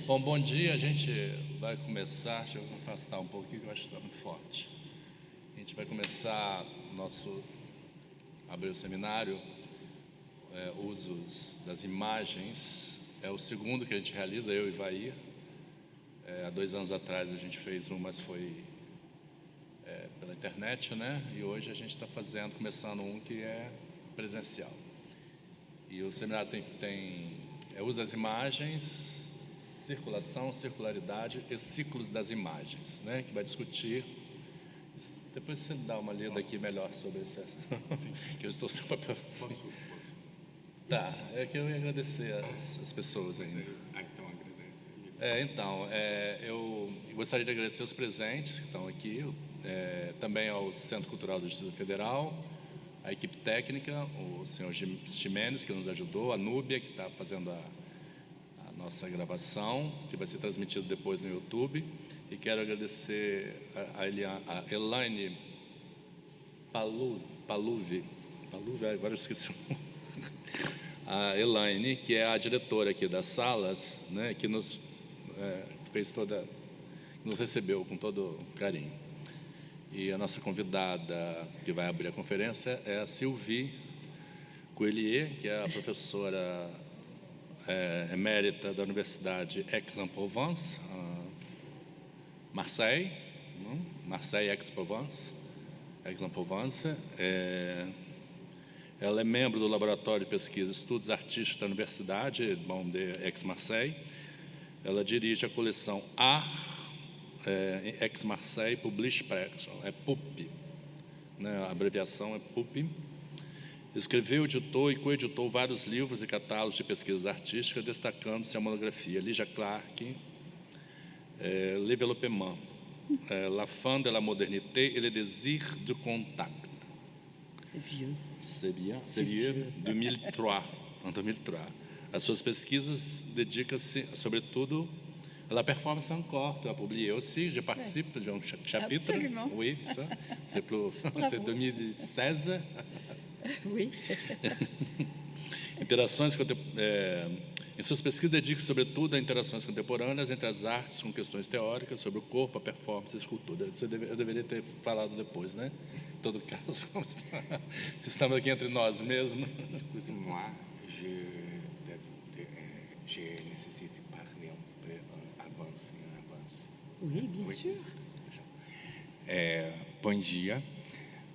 Bom, bom dia. A gente vai começar. Deixa eu me afastar um pouquinho, que eu acho que está muito forte. A gente vai começar abrir o seminário, usos das imagens. É o segundo que a gente realiza, eu e Vair. Há 2 anos atrás a gente fez um, mas foi pela internet, né? E hoje a gente está começando um que é presencial. E o seminário usa as imagens, circulação, circularidade e ciclos das imagens, né? Que vai discutir. Depois você dá uma lida aqui melhor sobre isso, que eu estou sem papel. Posso? Tá, é que eu ia agradecer as pessoas ainda. Então agradece. Eu gostaria de agradecer os presentes que estão aqui, também ao Centro Cultural do Distrito Federal, a equipe técnica, o senhor Ximenes, que nos ajudou, a Núbia, que está fazendo a nossa gravação, que vai ser transmitido depois no YouTube. E quero agradecer a Elaine Paluvi, agora eu esqueci o nome. A Elaine, que é a diretora aqui das salas, né, que nos nos recebeu com todo carinho. E a nossa convidada que vai abrir a conferência é a Sylvie Coelier, que é a professora emérita da Universidade Aix-en-Provence, Marseille, Aix-en-Provence. Ela é membro do Laboratório de Pesquisa e Estudos Artísticos da Universidade de Aix-Marseille. Ela dirige a coleção Art Aix-Marseille Publish Press, PUP, né? A abreviação é PUP. Escreveu, editou e coeditou vários livros e catálogos de pesquisa artística, destacando-se a monografia Lygia Clark, Développement, La fin de la modernité et le désir du contact. C'est vieux. 2003. En 2003. As suas pesquisas dedicam-se, sobretudo, à la performance encore. Tu as publié aussi, je participe d'un chapitre. Absolument. Oui, ça. C'est 2016. Oui. Em suas pesquisas, dedica sobretudo a interações contemporâneas entre as artes com questões teóricas sobre o corpo, a performance e a escultura. Eu deveria ter falado depois, né? Em todo caso, estamos aqui entre nós mesmos. Excusez-moi, je nécessite parler un peu en avance. Oui, bien sûr. Bom dia.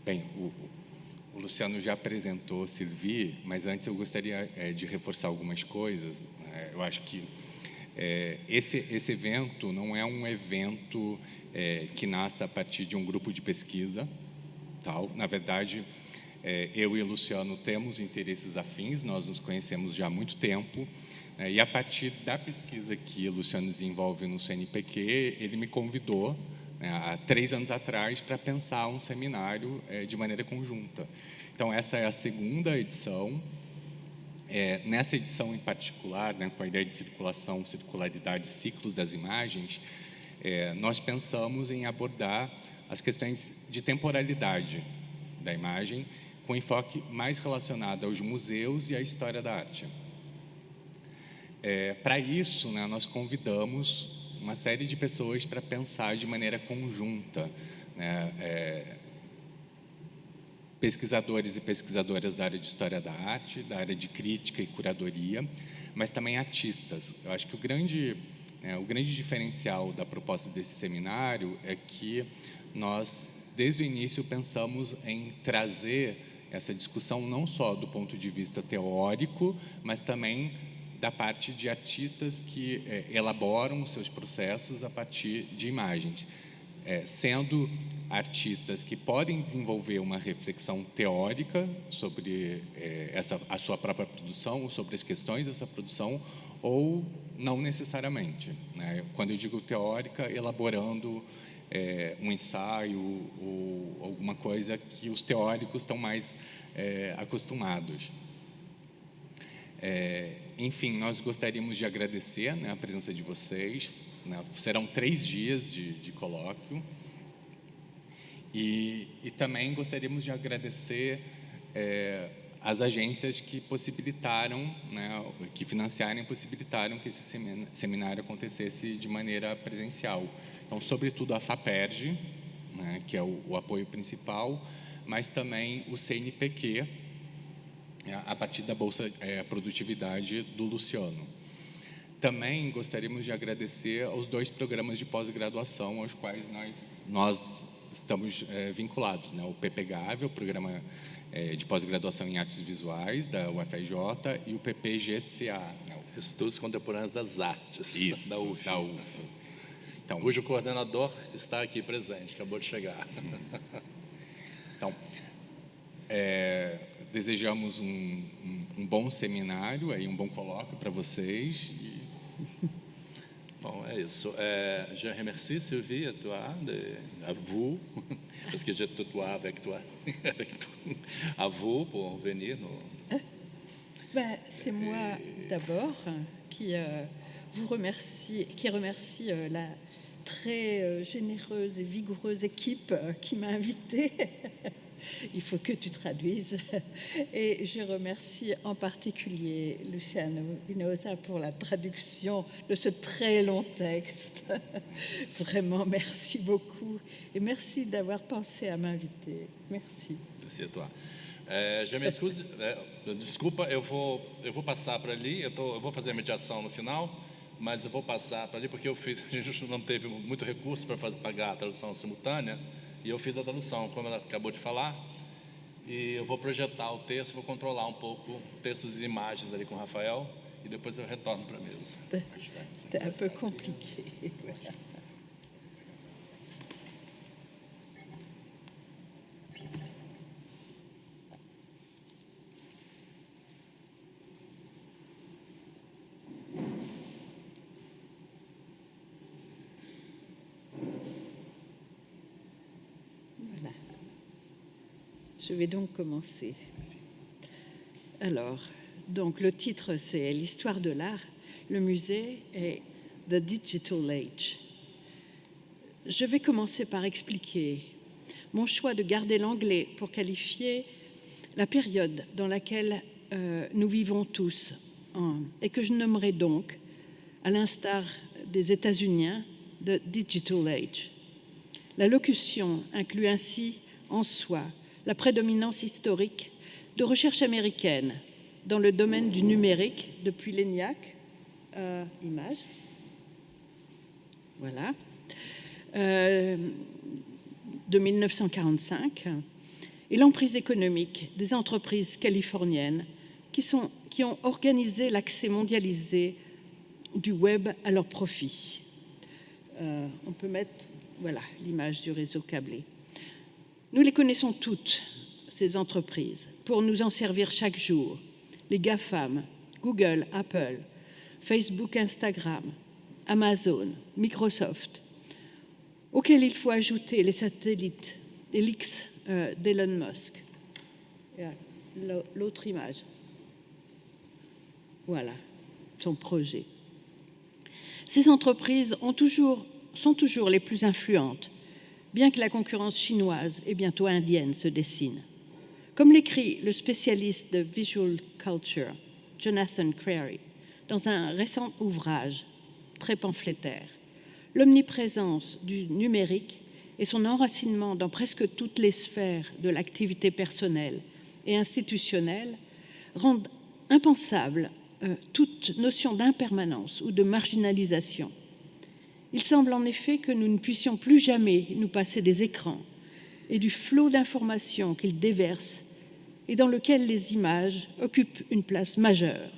Bem, o Luciano já apresentou Sylvie, mas antes eu gostaria de reforçar algumas coisas. Eu acho que esse evento não é um evento que nasce a partir de um grupo de pesquisa. Tal. Na verdade, eu e o Luciano temos interesses afins, nós nos conhecemos já há muito tempo, e a partir da pesquisa que o Luciano desenvolve no CNPq, ele me convidou, há 3 anos atrás, para pensar um seminário de maneira conjunta. Então, essa é a 2ª edição. Nessa edição em particular, né, com a ideia de circulação, circularidade, ciclos das imagens, nós pensamos em abordar as questões de temporalidade da imagem, com enfoque mais relacionado aos museus e à história da arte. Para isso, né, nós convidamos uma série de pessoas para pensar de maneira conjunta, né, pesquisadores e pesquisadoras da área de história da arte, da área de crítica e curadoria, mas também artistas. Eu acho que o grande diferencial da proposta desse seminário é que nós, desde o início, pensamos em trazer essa discussão não só do ponto de vista teórico, mas também da parte de artistas que elaboram os seus processos a partir de imagens, sendo artistas que podem desenvolver uma reflexão teórica sobre a sua própria produção, ou sobre as questões dessa produção, ou não necessariamente, né? Quando eu digo teórica, elaborando um ensaio ou alguma coisa que os teóricos estão mais acostumados. Enfim, nós gostaríamos de agradecer, né, a presença de vocês, né? Serão 3 dias de colóquio. E também gostaríamos de agradecer as agências que possibilitaram, né, que financiaram e possibilitaram que esse seminário acontecesse de maneira presencial. Então, sobretudo a FAPERJ, né, que é o apoio principal, mas também o CNPq, a partir da Bolsa Produtividade do Luciano. Também gostaríamos de agradecer aos 2 programas de pós-graduação aos quais nós estamos vinculados, né? O PPGAV, o Programa de Pós-Graduação em Artes Visuais, da UFRJ, e o PPGCA, né? Estudos Contemporâneos das Artes, Isso, da UF. da UF. Então, Cujo coordenador está aqui presente, acabou de chegar. Então, desejamos um bom seminário, aí, um bom colóquio para vocês. Bon, é isso. Je remercie Sylvie et toi, à vous, parce que je tutoie avec toi, à vous pour venir. C'est moi d'abord qui remercie la très généreuse et vigoureuse équipe qui m'a invitée. Il faut que tu traduises. Et je remercie en particulier Luciano Vinosa pour la traduction de ce très long texte. Vraiment, merci beaucoup. Et merci d'avoir pensé à m'inviter. Merci. Merci a toi. Je m'excuse, desculpa, eu vou passar para ali, eu vou fazer a mediação no final, mas eu vou passar para ali porque a gente não teve muito recurso para pagar a tradução simultânea, e eu fiz a tradução, como ela acabou de falar, e eu vou projetar o texto, vou controlar um pouco textos e imagens ali com o Rafael, e depois eu retorno para a mesa. C'était un peu compliqué. Voilà. Je vais donc commencer. Alors, donc le titre, c'est l'histoire de l'art. Le musée est The Digital Age. Je vais commencer par expliquer mon choix de garder l'anglais pour qualifier la période dans laquelle nous vivons tous, et que je nommerai donc, à l'instar des États-Unis, The Digital Age. La locution inclut ainsi en soi la prédominance historique de recherche américaine dans le domaine du numérique depuis l'ENIAC, image, voilà, de 1945, et l'emprise économique des entreprises californiennes qui ont organisé l'accès mondialisé du web à leur profit. On peut mettre, voilà, l'image du réseau câblé. Nous les connaissons toutes, ces entreprises, pour nous en servir chaque jour. Les GAFAM, Google, Apple, Facebook, Instagram, Amazon, Microsoft, auxquels il faut ajouter les satellites et l'X d'Elon Musk. L'autre image. Voilà, son projet. Ces entreprises sont toujours les plus influentes, bien que la concurrence chinoise et bientôt indienne se dessine. Comme l'écrit le spécialiste de visual culture, Jonathan Crary, dans un récent ouvrage très pamphlétaire, l'omniprésence du numérique et son enracinement dans presque toutes les sphères de l'activité personnelle et institutionnelle rendent impensable toute notion d'impermanence ou de marginalisation. Il semble en effet que nous ne puissions plus jamais nous passer des écrans et du flot d'informations qu'ils déversent et dans lequel les images occupent une place majeure.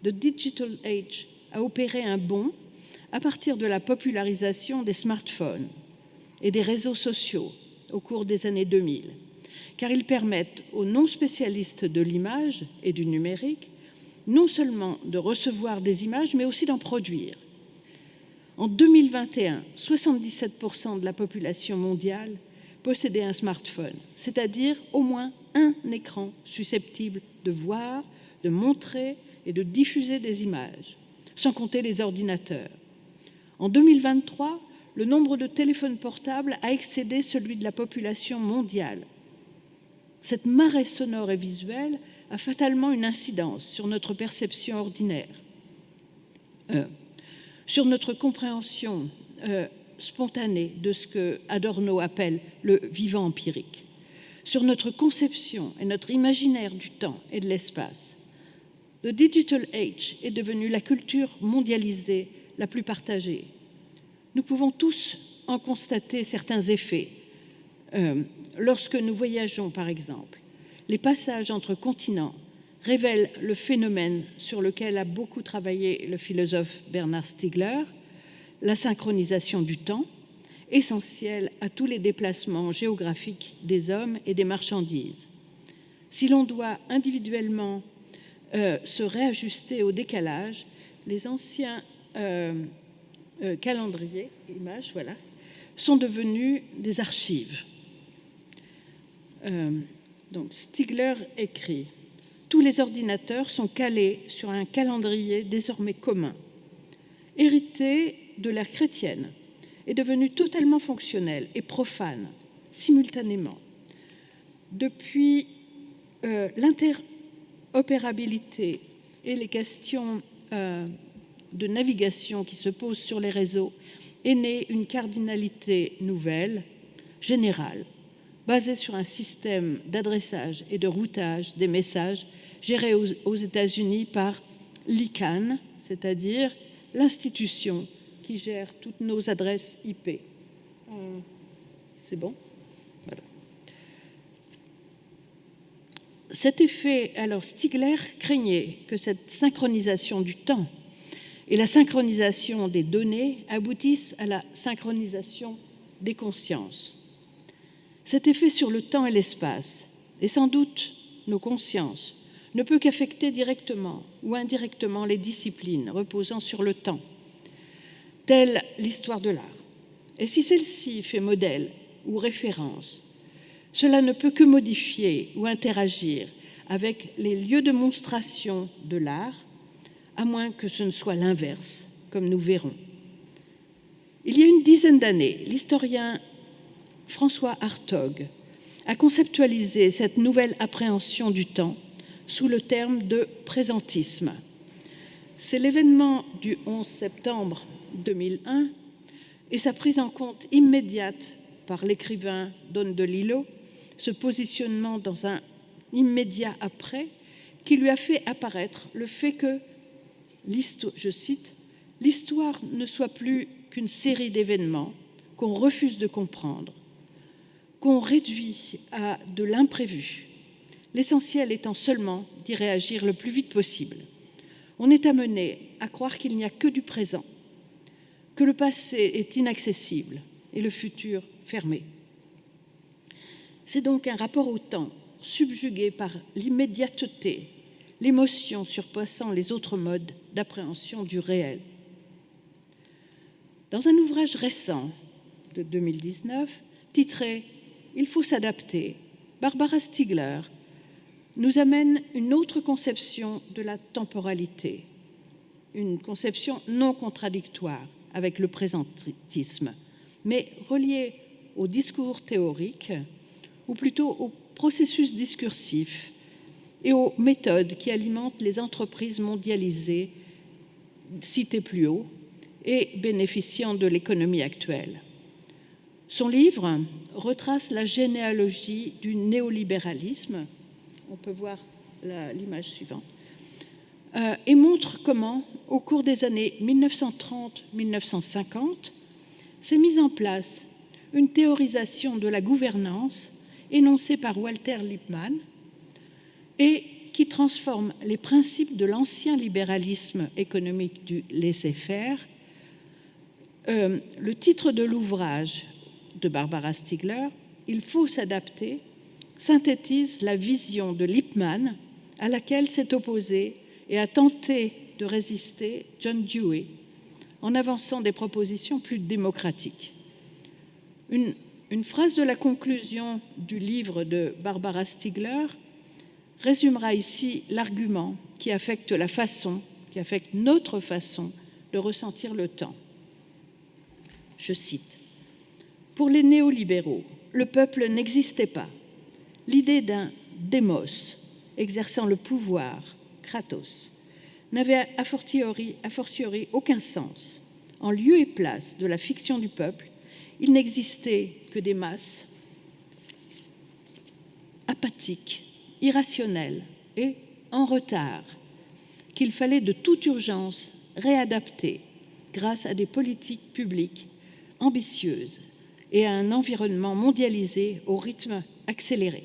The Digital Age a opéré un bond à partir de la popularisation des smartphones et des réseaux sociaux au cours des années 2000, car ils permettent aux non-spécialistes de l'image et du numérique non seulement de recevoir des images, mais aussi d'en produire. En 2021, 77% de la population mondiale possédait un smartphone, c'est-à-dire au moins un écran susceptible de voir, de montrer et de diffuser des images, sans compter les ordinateurs. En 2023, le nombre de téléphones portables a excédé celui de la population mondiale. Cette marée sonore et visuelle a fatalement une incidence sur notre perception ordinaire, sur notre compréhension spontanée de ce que Adorno appelle le vivant empirique, sur notre conception et notre imaginaire du temps et de l'espace. The Digital Age est devenue la culture mondialisée la plus partagée. Nous pouvons tous en constater certains effets. Lorsque nous voyageons, par exemple, les passages entre continents révèlent le phénomène sur lequel a beaucoup travaillé le philosophe Bernard Stiegler, la synchronisation du temps, essentielle à tous les déplacements géographiques des hommes et des marchandises. Si l'on doit individuellement se réajuster au décalage, les anciens calendriers, images, voilà, sont devenus des archives. Donc Stiegler écrit « Tous les ordinateurs sont calés sur un calendrier désormais commun, hérité de l'ère chrétienne, est devenu totalement fonctionnel et profane simultanément. Depuis l'interopérabilité et les questions de navigation qui se posent sur les réseaux, est née une cardinalité nouvelle, générale, basée sur un système d'adressage et de routage des messages géré aux États-Unis par l'ICANN, c'est-à-dire l'institution qui gère toutes nos adresses IP. C'est bon? Voilà. Cet effet, alors Stiegler craignait que cette synchronisation du temps et la synchronisation des données aboutissent à la synchronisation des consciences. Cet effet sur le temps et l'espace, et sans doute nos consciences, ne peut qu'affecter directement ou indirectement les disciplines reposant sur le temps, telle l'histoire de l'art. Et si celle-ci fait modèle ou référence, cela ne peut que modifier ou interagir avec les lieux de monstration de l'art, à moins que ce ne soit l'inverse, comme nous verrons. Il y a une dizaine d'années, l'historien François Hartog a conceptualisé cette nouvelle appréhension du temps sous le terme de présentisme. C'est l'événement du 11 septembre 2001 et sa prise en compte immédiate par l'écrivain Don DeLillo, ce positionnement dans un immédiat après, qui lui a fait apparaître le fait que, je cite, « l'histoire ne soit plus qu'une série d'événements qu'on refuse de comprendre, qu'on réduit à de l'imprévu, l'essentiel étant seulement d'y réagir le plus vite possible. On est amené à croire qu'il n'y a que du présent, que le passé est inaccessible et le futur fermé. » C'est donc un rapport au temps subjugué par l'immédiateté, l'émotion surpassant les autres modes d'appréhension du réel. Dans un ouvrage récent de 2019, titré « Il faut s'adapter », Barbara Stiegler nous amène une autre conception de la temporalité, une conception non contradictoire avec le présentisme, mais reliée au discours théorique, ou plutôt au processus discursif et aux méthodes qui alimentent les entreprises mondialisées citées plus haut et bénéficiant de l'économie actuelle. Son livre retrace la généalogie du néolibéralisme, on peut voir l'image suivante, et montre comment, au cours des années 1930-1950, s'est mise en place une théorisation de la gouvernance énoncée par Walter Lippmann et qui transforme les principes de l'ancien libéralisme économique du laisser-faire. Le titre de l'ouvrage de Barbara Stiegler, « Il faut s'adapter », synthétise la vision de Lippmann à laquelle s'est opposé et a tenté de résister John Dewey en avançant des propositions plus démocratiques. Une phrase de la conclusion du livre de Barbara Stiegler résumera ici l'argument qui affecte notre façon de ressentir le temps. Je cite, « Pour les néolibéraux, le peuple n'existait pas. L'idée d'un démos, exerçant le pouvoir, Kratos, n'avait a fortiori aucun sens. En lieu et place de la fiction du peuple, il n'existait que des masses apathiques, irrationnelles et en retard, qu'il fallait de toute urgence réadapter grâce à des politiques publiques ambitieuses et à un environnement mondialisé au rythme accéléré.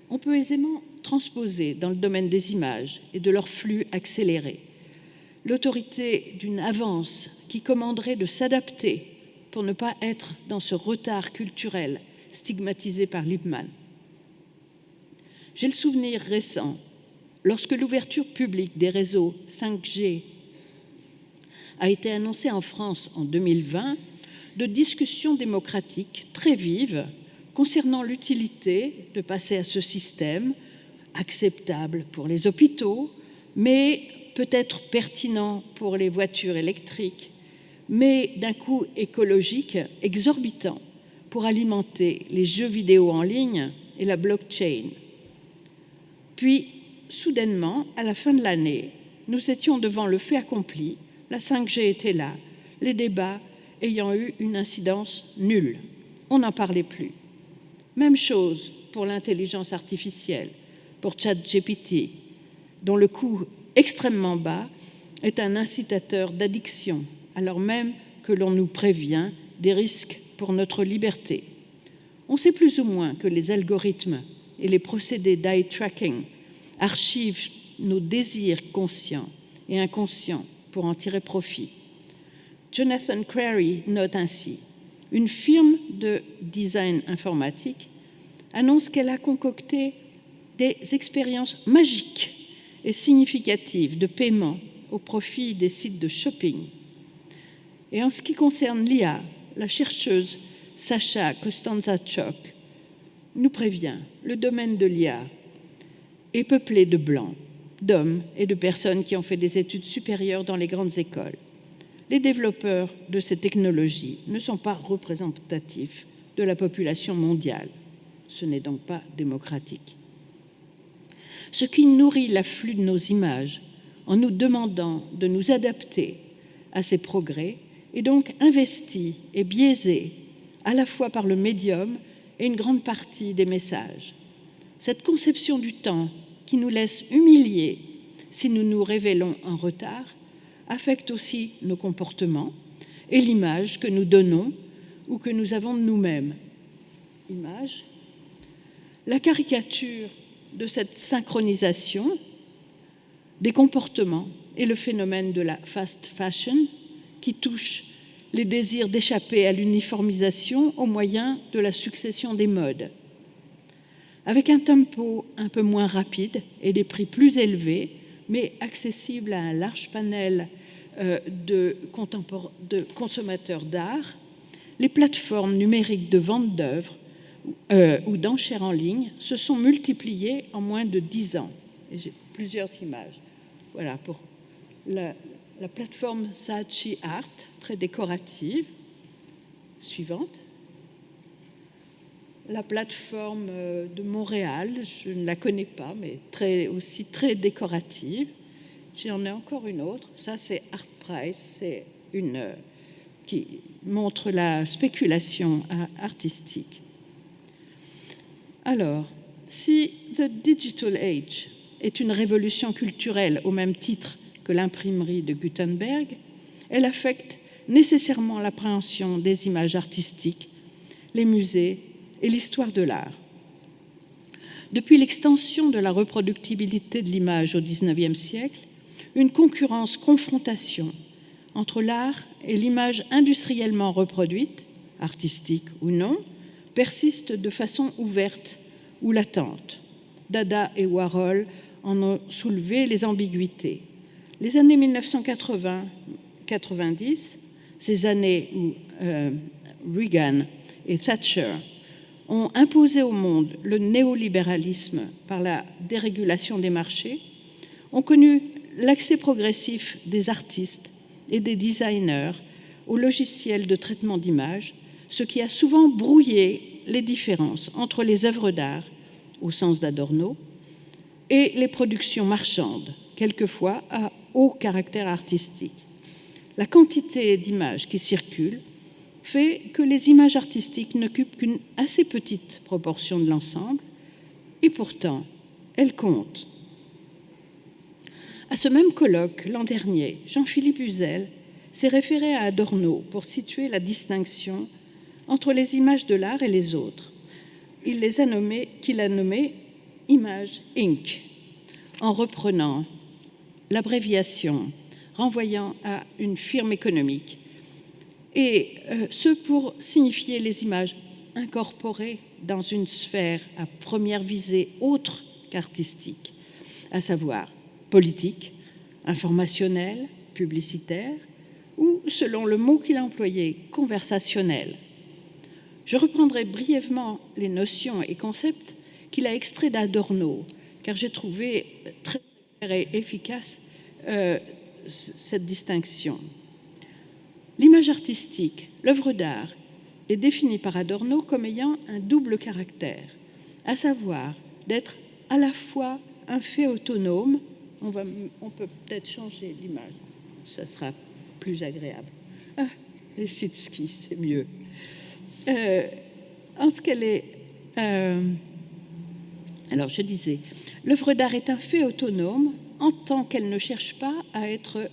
On peut aisément transposer dans le domaine des images et de leur flux accéléré l'autorité d'une avance qui commanderait de s'adapter pour ne pas être dans ce retard culturel stigmatisé par Lippmann. J'ai le souvenir récent, lorsque l'ouverture publique des réseaux 5G a été annoncée en France en 2020, de discussions démocratiques très vives concernant l'utilité de passer à ce système, acceptable pour les hôpitaux, mais peut-être pertinent pour les voitures électriques, mais d'un coût écologique exorbitant pour alimenter les jeux vidéo en ligne et la blockchain. Puis, soudainement, à la fin de l'année, nous étions devant le fait accompli, la 5G était là, les débats ayant eu une incidence nulle. On n'en parlait plus. Même chose pour l'intelligence artificielle, pour ChatGPT, dont le coût extrêmement bas est un incitateur d'addiction, alors même que l'on nous prévient des risques pour notre liberté. On sait plus ou moins que les algorithmes et les procédés d'eye tracking archivent nos désirs conscients et inconscients pour en tirer profit. Jonathan Crary note ainsi: une firme de design informatique annonce qu'elle a concocté des expériences magiques et significatives de paiement au profit des sites de shopping. Et en ce qui concerne l'IA, la chercheuse Sacha Costanza-Choc nous prévient: le domaine de l'IA est peuplé de blancs, d'hommes et de personnes qui ont fait des études supérieures dans les grandes écoles. Les développeurs de ces technologies ne sont pas représentatifs de la population mondiale. Ce n'est donc pas démocratique. Ce qui nourrit l'afflux de nos images en nous demandant de nous adapter à ces progrès est donc investi et biaisé à la fois par le médium et une grande partie des messages. Cette conception du temps qui nous laisse humiliés si nous nous révélons en retard affecte aussi nos comportements et l'image que nous donnons ou que nous avons de nous-mêmes. Image. La caricature de cette synchronisation des comportements et le phénomène de la fast fashion qui touche les désirs d'échapper à l'uniformisation au moyen de la succession des modes. Avec un tempo un peu moins rapide et des prix plus élevés, mais accessibles à un large panel de consommateurs d'art, les plateformes numériques de vente d'œuvres ou d'enchères en ligne se sont multipliées en moins de 10 ans. Et j'ai plusieurs images. Voilà, pour la plateforme Saatchi Art, très décorative. Suivante. La plateforme de Montréal, je ne la connais pas, mais aussi très décorative. J'en ai encore une autre. Ça, c'est ArtPrice. C'est qui montre la spéculation artistique. Alors, si The Digital Age est une révolution culturelle au même titre que l'imprimerie de Gutenberg, elle affecte nécessairement l'appréhension des images artistiques, les musées et l'histoire de l'art. Depuis l'extension de la reproductibilité de l'image au XIXe siècle, une confrontation entre l'art et l'image industriellement reproduite, artistique ou non, persiste de façon ouverte ou latente. Dada et Warhol en ont soulevé les ambiguïtés. Les années 1980-90, ces années où Reagan et Thatcher ont imposé au monde le néolibéralisme par la dérégulation des marchés, ont connu l'accès progressif des artistes et des designers aux logiciels de traitement d'images, ce qui a souvent brouillé les différences entre les œuvres d'art, au sens d'Adorno, et les productions marchandes, quelquefois à haut caractère artistique. La quantité d'images qui circulent fait que les images artistiques n'occupent qu'une assez petite proportion de l'ensemble, et pourtant, elles comptent. À ce même colloque, l'an dernier, Jean-Philippe Uzel s'est référé à Adorno pour situer la distinction entre les images de l'art et les autres. Qu'il a nommé « Image Inc.», en reprenant l'abréviation renvoyant à une firme économique, et ce pour signifier les images incorporées dans une sphère à première visée autre qu'artistique, à savoir politique, informationnelle, publicitaire, ou, selon le mot qu'il a employé, conversationnelle. Je reprendrai brièvement les notions et concepts qu'il a extraits d'Adorno, car j'ai trouvé très clair et efficace cette distinction. L'image artistique, l'œuvre d'art, est définie par Adorno comme ayant un double caractère, à savoir d'être à la fois un fait autonome. On peut peut-être changer l'image, ça sera plus agréable. Ah, Lissitzky, c'est mieux. En ce qu'elle est... alors, je disais, l'œuvre d'art est un fait autonome en tant qu'elle ne cherche pas à être...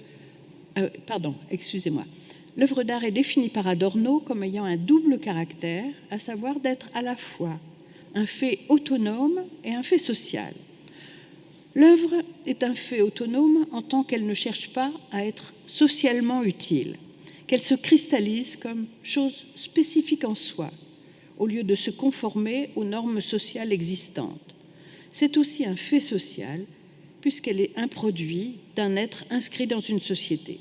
pardon, excusez-moi. L'œuvre d'art est définie par Adorno comme ayant un double caractère, à savoir d'être à la fois un fait autonome et un fait social. L'œuvre est un fait autonome en tant qu'elle ne cherche pas à être socialement utile, qu'elle se cristallise comme chose spécifique en soi, au lieu de se conformer aux normes sociales existantes. C'est aussi un fait social, puisqu'elle est un produit d'un être inscrit dans une société.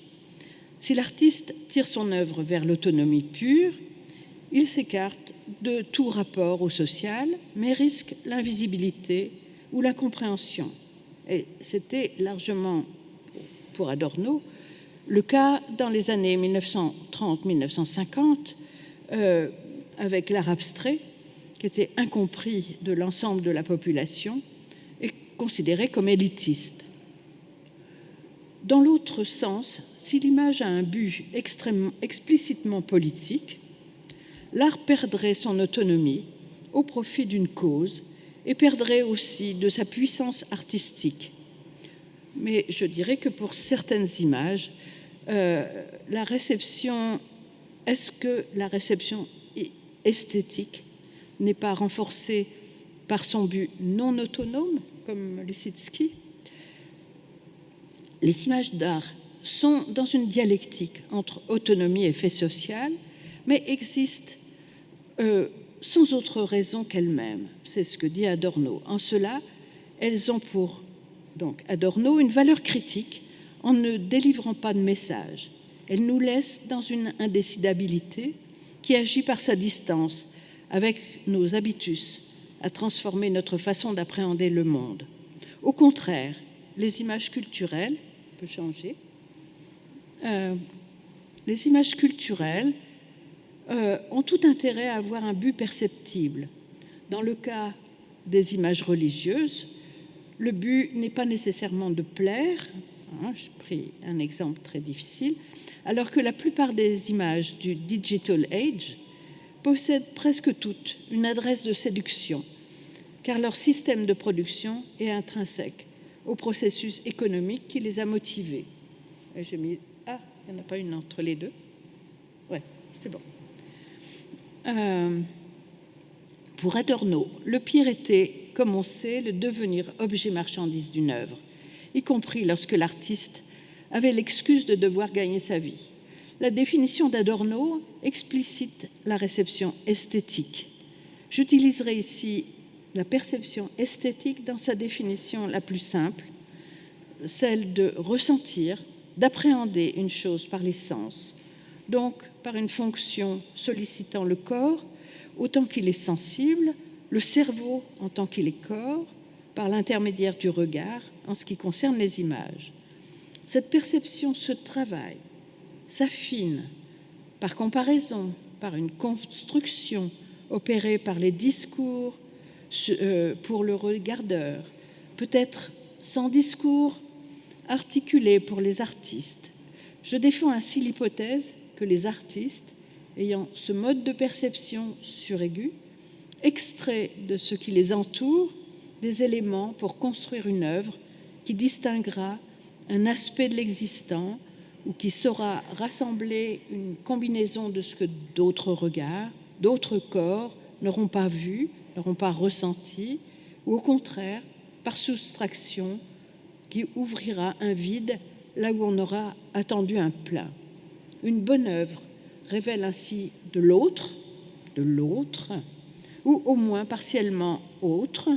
Si l'artiste tire son œuvre vers l'autonomie pure, il s'écarte de tout rapport au social, mais risque l'invisibilité ou l'incompréhension. Et c'était largement, pour Adorno, le cas dans les années 1930-1950, avec l'art abstrait, qui était incompris de l'ensemble de la population et considéré comme élitiste. Dans l'autre sens, si l'image a un but explicitement politique, l'art perdrait son autonomie au profit d'une cause et perdrait aussi de sa puissance artistique. Mais je dirais que pour certaines images, est-ce que la réception esthétique n'est pas renforcée par son but non autonome, comme Lissitzky? Les images d'art sont dans une dialectique entre autonomie et fait social, mais existent sans autre raison qu'elles-mêmes. C'est ce que dit Adorno. En cela, elles ont pour donc Adorno une valeur critique en ne délivrant pas de message. Elles nous laissent dans une indécidabilité qui agit par sa distance avec nos habitus à transformer notre façon d'appréhender le monde. Au contraire, les images culturelles, on peut changer, les images culturelles ont tout intérêt à avoir un but perceptible. Dans le cas des images religieuses, le but n'est pas nécessairement de plaire, j'ai pris un exemple très difficile, alors que la plupart des images du digital age possèdent presque toutes une adresse de séduction, car leur système de production est intrinsèque au processus économique qui les a motivés. Et j'ai mis... Ah, il n'y en a pas une entre les deux. Ouais, c'est bon. Pour Adorno, le pire était, comme on sait, le devenir objet marchandise d'une œuvre, y compris lorsque l'artiste avait l'excuse de devoir gagner sa vie. La définition d'Adorno explicite la réception esthétique. J'utiliserai ici la perception esthétique dans sa définition la plus simple, celle de ressentir, d'appréhender une chose par les sens, donc par une fonction sollicitant le corps autant qu'il est sensible, le cerveau en tant qu'il est corps, par l'intermédiaire du regard en ce qui concerne les images. Cette perception se travaille, s'affine, par comparaison, par une construction opérée par les discours pour le regardeur, peut-être sans discours articulé pour les artistes. Je défends ainsi l'hypothèse que les artistes, ayant ce mode de perception suraigu, extraient de ce qui les entoure des éléments pour construire une œuvre qui distinguera un aspect de l'existant ou qui saura rassembler une combinaison de ce que d'autres regards, d'autres corps n'auront pas vu, n'auront pas ressenti, ou au contraire, par soustraction, qui ouvrira un vide là où on aura attendu un plein. Une bonne œuvre révèle ainsi de l'autre, ou au moins partiellement autre,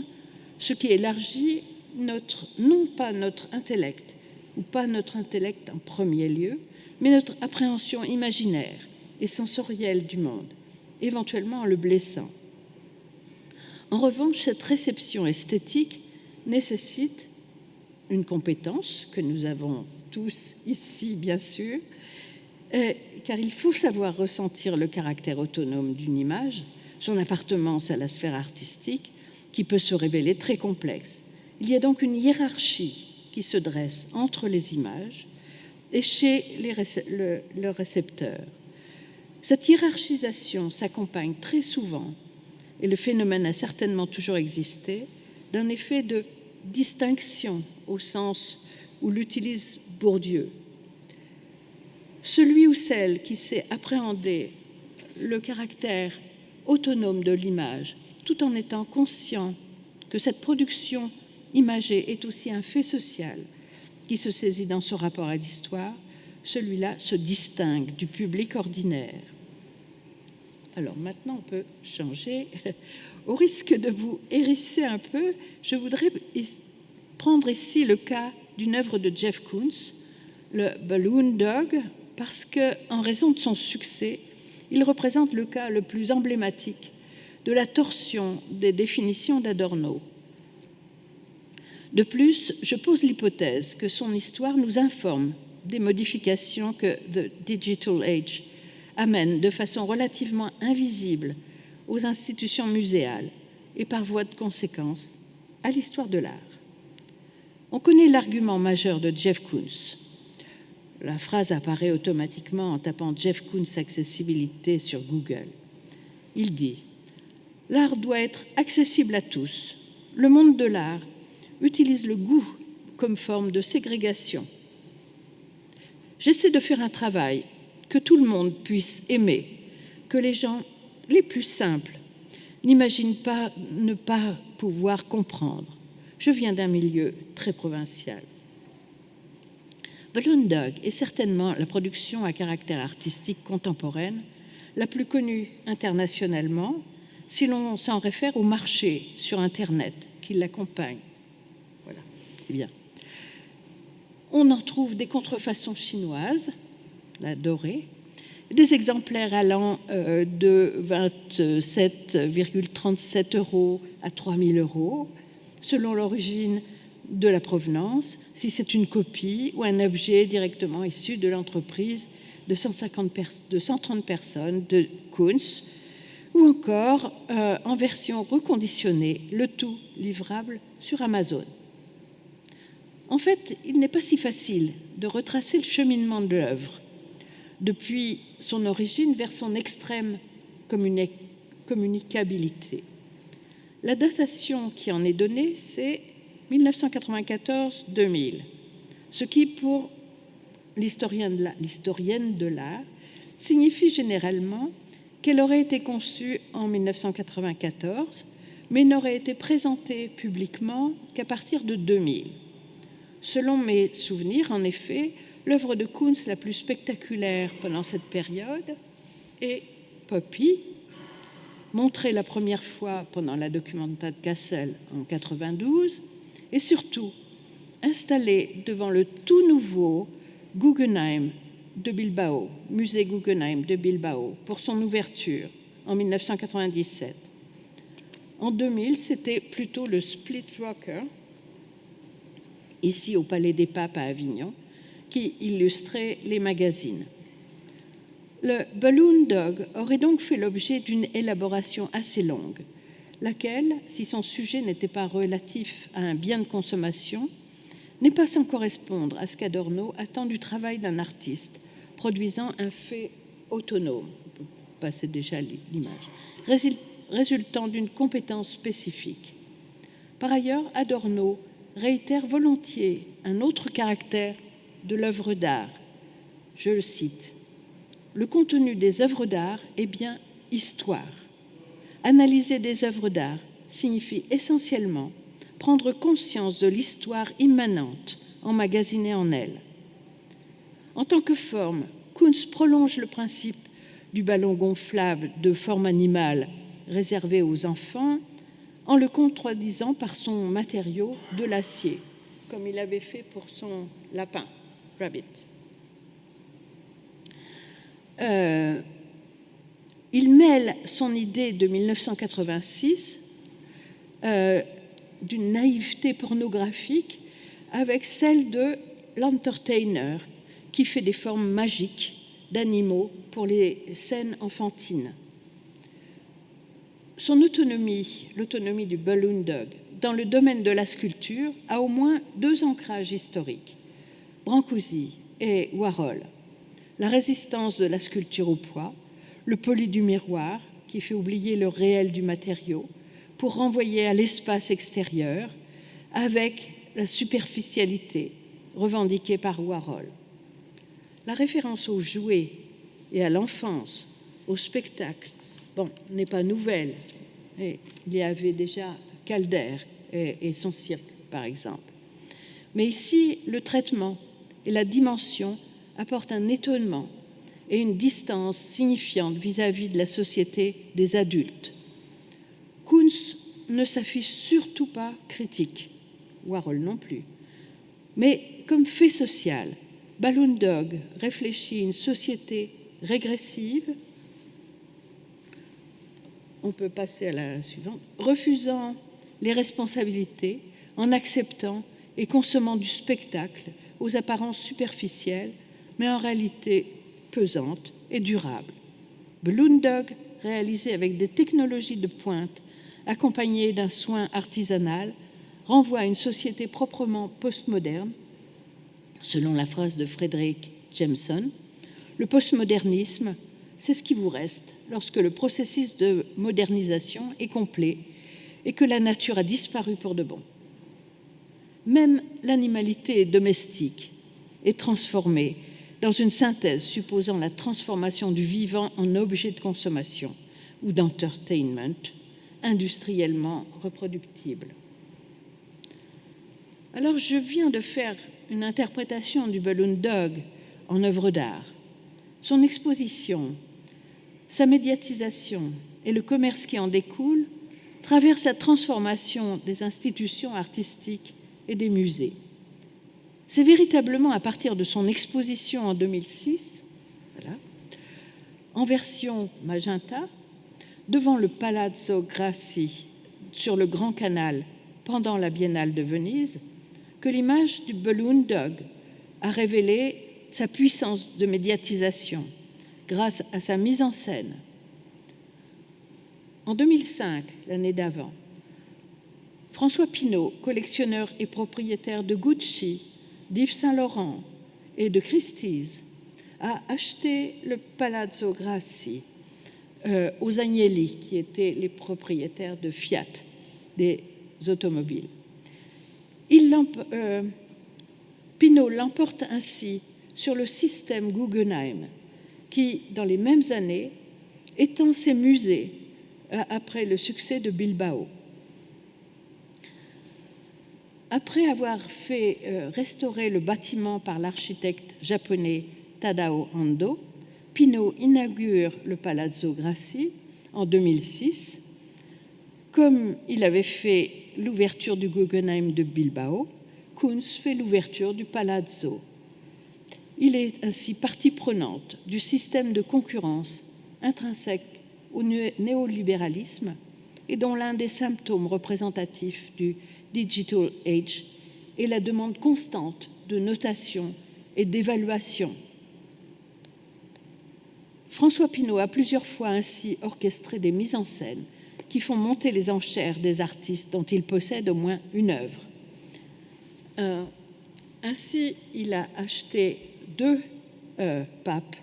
ce qui élargit non pas notre intellect, ou pas notre intellect en premier lieu, mais notre appréhension imaginaire et sensorielle du monde, éventuellement en le blessant. En revanche, cette réception esthétique nécessite une compétence que nous avons tous ici, bien sûr, car il faut savoir ressentir le caractère autonome d'une image, son appartenance à la sphère artistique, qui peut se révéler très complexe. Il y a donc une hiérarchie qui se dresse entre les images et chez le récepteur. Cette hiérarchisation s'accompagne très souvent, et le phénomène a certainement toujours existé, d'un effet de distinction au sens où l'utilise Bourdieu. Celui ou celle qui sait appréhender le caractère autonome de l'image, tout en étant conscient que cette production imagée est aussi un fait social qui se saisit dans son rapport à l'histoire, celui-là se distingue du public ordinaire. Alors maintenant, on peut changer. Au risque de vous hérisser un peu, je voudrais prendre ici le cas d'une œuvre de Jeff Koons, le Balloon Dog, parce qu'en raison de son succès, il représente le cas le plus emblématique de la torsion des définitions d'Adorno. De plus, je pose l'hypothèse que son histoire nous informe des modifications que The Digital Age amène de façon relativement invisible aux institutions muséales et par voie de conséquence à l'histoire de l'art. On connaît l'argument majeur de Jeff Koons. La phrase apparaît automatiquement en tapant Jeff Koons accessibilité sur Google. Il dit « L'art doit être accessible à tous. Le monde de l'art utilise le goût comme forme de ségrégation. J'essaie de faire un travail que tout le monde puisse aimer, que les gens les plus simples n'imaginent pas ne pas pouvoir comprendre. Je viens d'un milieu très provincial. » Balloon Dog est certainement la production à caractère artistique contemporaine la plus connue internationalement si l'on s'en réfère au marché sur Internet qui l'accompagne. Voilà, c'est bien. On en trouve des contrefaçons chinoises, la dorée, des exemplaires allant de 27,37 € à 3 000 € selon l'origine de la provenance, si c'est une copie ou un objet directement issu de l'entreprise de 130 personnes de Koons, ou encore en version reconditionnée, le tout livrable sur Amazon. En fait, il n'est pas si facile de retracer le cheminement de l'œuvre, depuis son origine vers son extrême communicabilité. La datation qui en est donnée, c'est 1994-2000, ce qui, pour l'historienne de l'art, signifie généralement qu'elle aurait été conçue en 1994, mais n'aurait été présentée publiquement qu'à partir de 2000. Selon mes souvenirs, en effet, l'œuvre de Koons la plus spectaculaire pendant cette période est Poppy, montrée la première fois pendant la Documenta de Kassel en 1992, et surtout installée devant le tout nouveau Guggenheim de Bilbao, musée Guggenheim de Bilbao, pour son ouverture en 1997. En 2000, c'était plutôt le Split Rocker, ici au Palais des Papes à Avignon, qui illustrait les magazines. Le Balloon Dog aurait donc fait l'objet d'une élaboration assez longue. laquelle, si son sujet n'était pas relatif à un bien de consommation, n'est pas sans correspondre à ce qu'Adorno attend du travail d'un artiste produisant un fait autonome, on peut passer déjà l'image, résultant d'une compétence spécifique. Par ailleurs, Adorno réitère volontiers un autre caractère de l'œuvre d'art. Je le cite: « Le contenu des œuvres d'art est bien histoire. Analyser des œuvres d'art signifie essentiellement prendre conscience de l'histoire immanente emmagasinée en elle. En tant que forme, Koons prolonge le principe du ballon gonflable de forme animale réservé aux enfants en le contredisant par son matériau de l'acier, comme il avait fait pour son lapin, Rabbit. Il mêle son idée de 1986 d'une naïveté pornographique avec celle de l'entertainer qui fait des formes magiques d'animaux pour les scènes enfantines. Son autonomie, l'autonomie du Balloon Dog, dans le domaine de la sculpture, a au moins deux ancrages historiques, Brancusi et Warhol. La résistance de la sculpture au poids, le poli du miroir, qui fait oublier le réel du matériau, pour renvoyer à l'espace extérieur, avec la superficialité revendiquée par Warhol. La référence aux jouets et à l'enfance, au spectacle, n'est pas nouvelle. Et il y avait déjà Calder et son cirque, par exemple. Mais ici, le traitement et la dimension apportent un étonnement et une distance signifiante vis-à-vis de la société des adultes. Koons ne s'affiche surtout pas critique, Warhol non plus, mais comme fait social, Balloon Dog réfléchit une société régressive, on peut passer à la suivante, refusant les responsabilités en acceptant et consommant du spectacle aux apparences superficielles, mais en réalité pesantes et durables. Balloon Dog, réalisé avec des technologies de pointe, accompagné d'un soin artisanal, renvoie à une société proprement postmoderne. Selon la phrase de Frederick Jameson, le postmodernisme, c'est ce qui vous reste lorsque le processus de modernisation est complet et que la nature a disparu pour de bon. Même l'animalité domestique est transformée dans une synthèse supposant la transformation du vivant en objet de consommation ou d'entertainment industriellement reproductible. Alors, je viens de faire une interprétation du Balloon Dog en œuvre d'art. Son exposition, sa médiatisation et le commerce qui en découle traversent la transformation des institutions artistiques et des musées. C'est véritablement à partir de son exposition en 2006, en version magenta, devant le Palazzo Grassi sur le Grand Canal pendant la Biennale de Venise, que l'image du Balloon Dog a révélé sa puissance de médiatisation grâce à sa mise en scène. En 2005, l'année d'avant, François Pinault, collectionneur et propriétaire de Gucci, d'Yves Saint-Laurent et de Christie's, a acheté le Palazzo Grassi aux Agnelli, qui étaient les propriétaires de Fiat, des automobiles. Pinault l'emporte ainsi sur le système Guggenheim, qui, dans les mêmes années, étend ses musées après le succès de Bilbao. Après avoir fait restaurer le bâtiment par l'architecte japonais Tadao Ando, Pinault inaugure le Palazzo Grassi en 2006. Comme il avait fait l'ouverture du Guggenheim de Bilbao, Koons fait l'ouverture du Palazzo. Il est ainsi partie prenante du système de concurrence intrinsèque au néolibéralisme et dont l'un des symptômes représentatifs du Digital Age est la demande constante de notation et d'évaluation. François Pinault a plusieurs fois ainsi orchestré des mises en scène qui font monter les enchères des artistes dont il possède au moins une œuvre. Ainsi, il a acheté 2 papes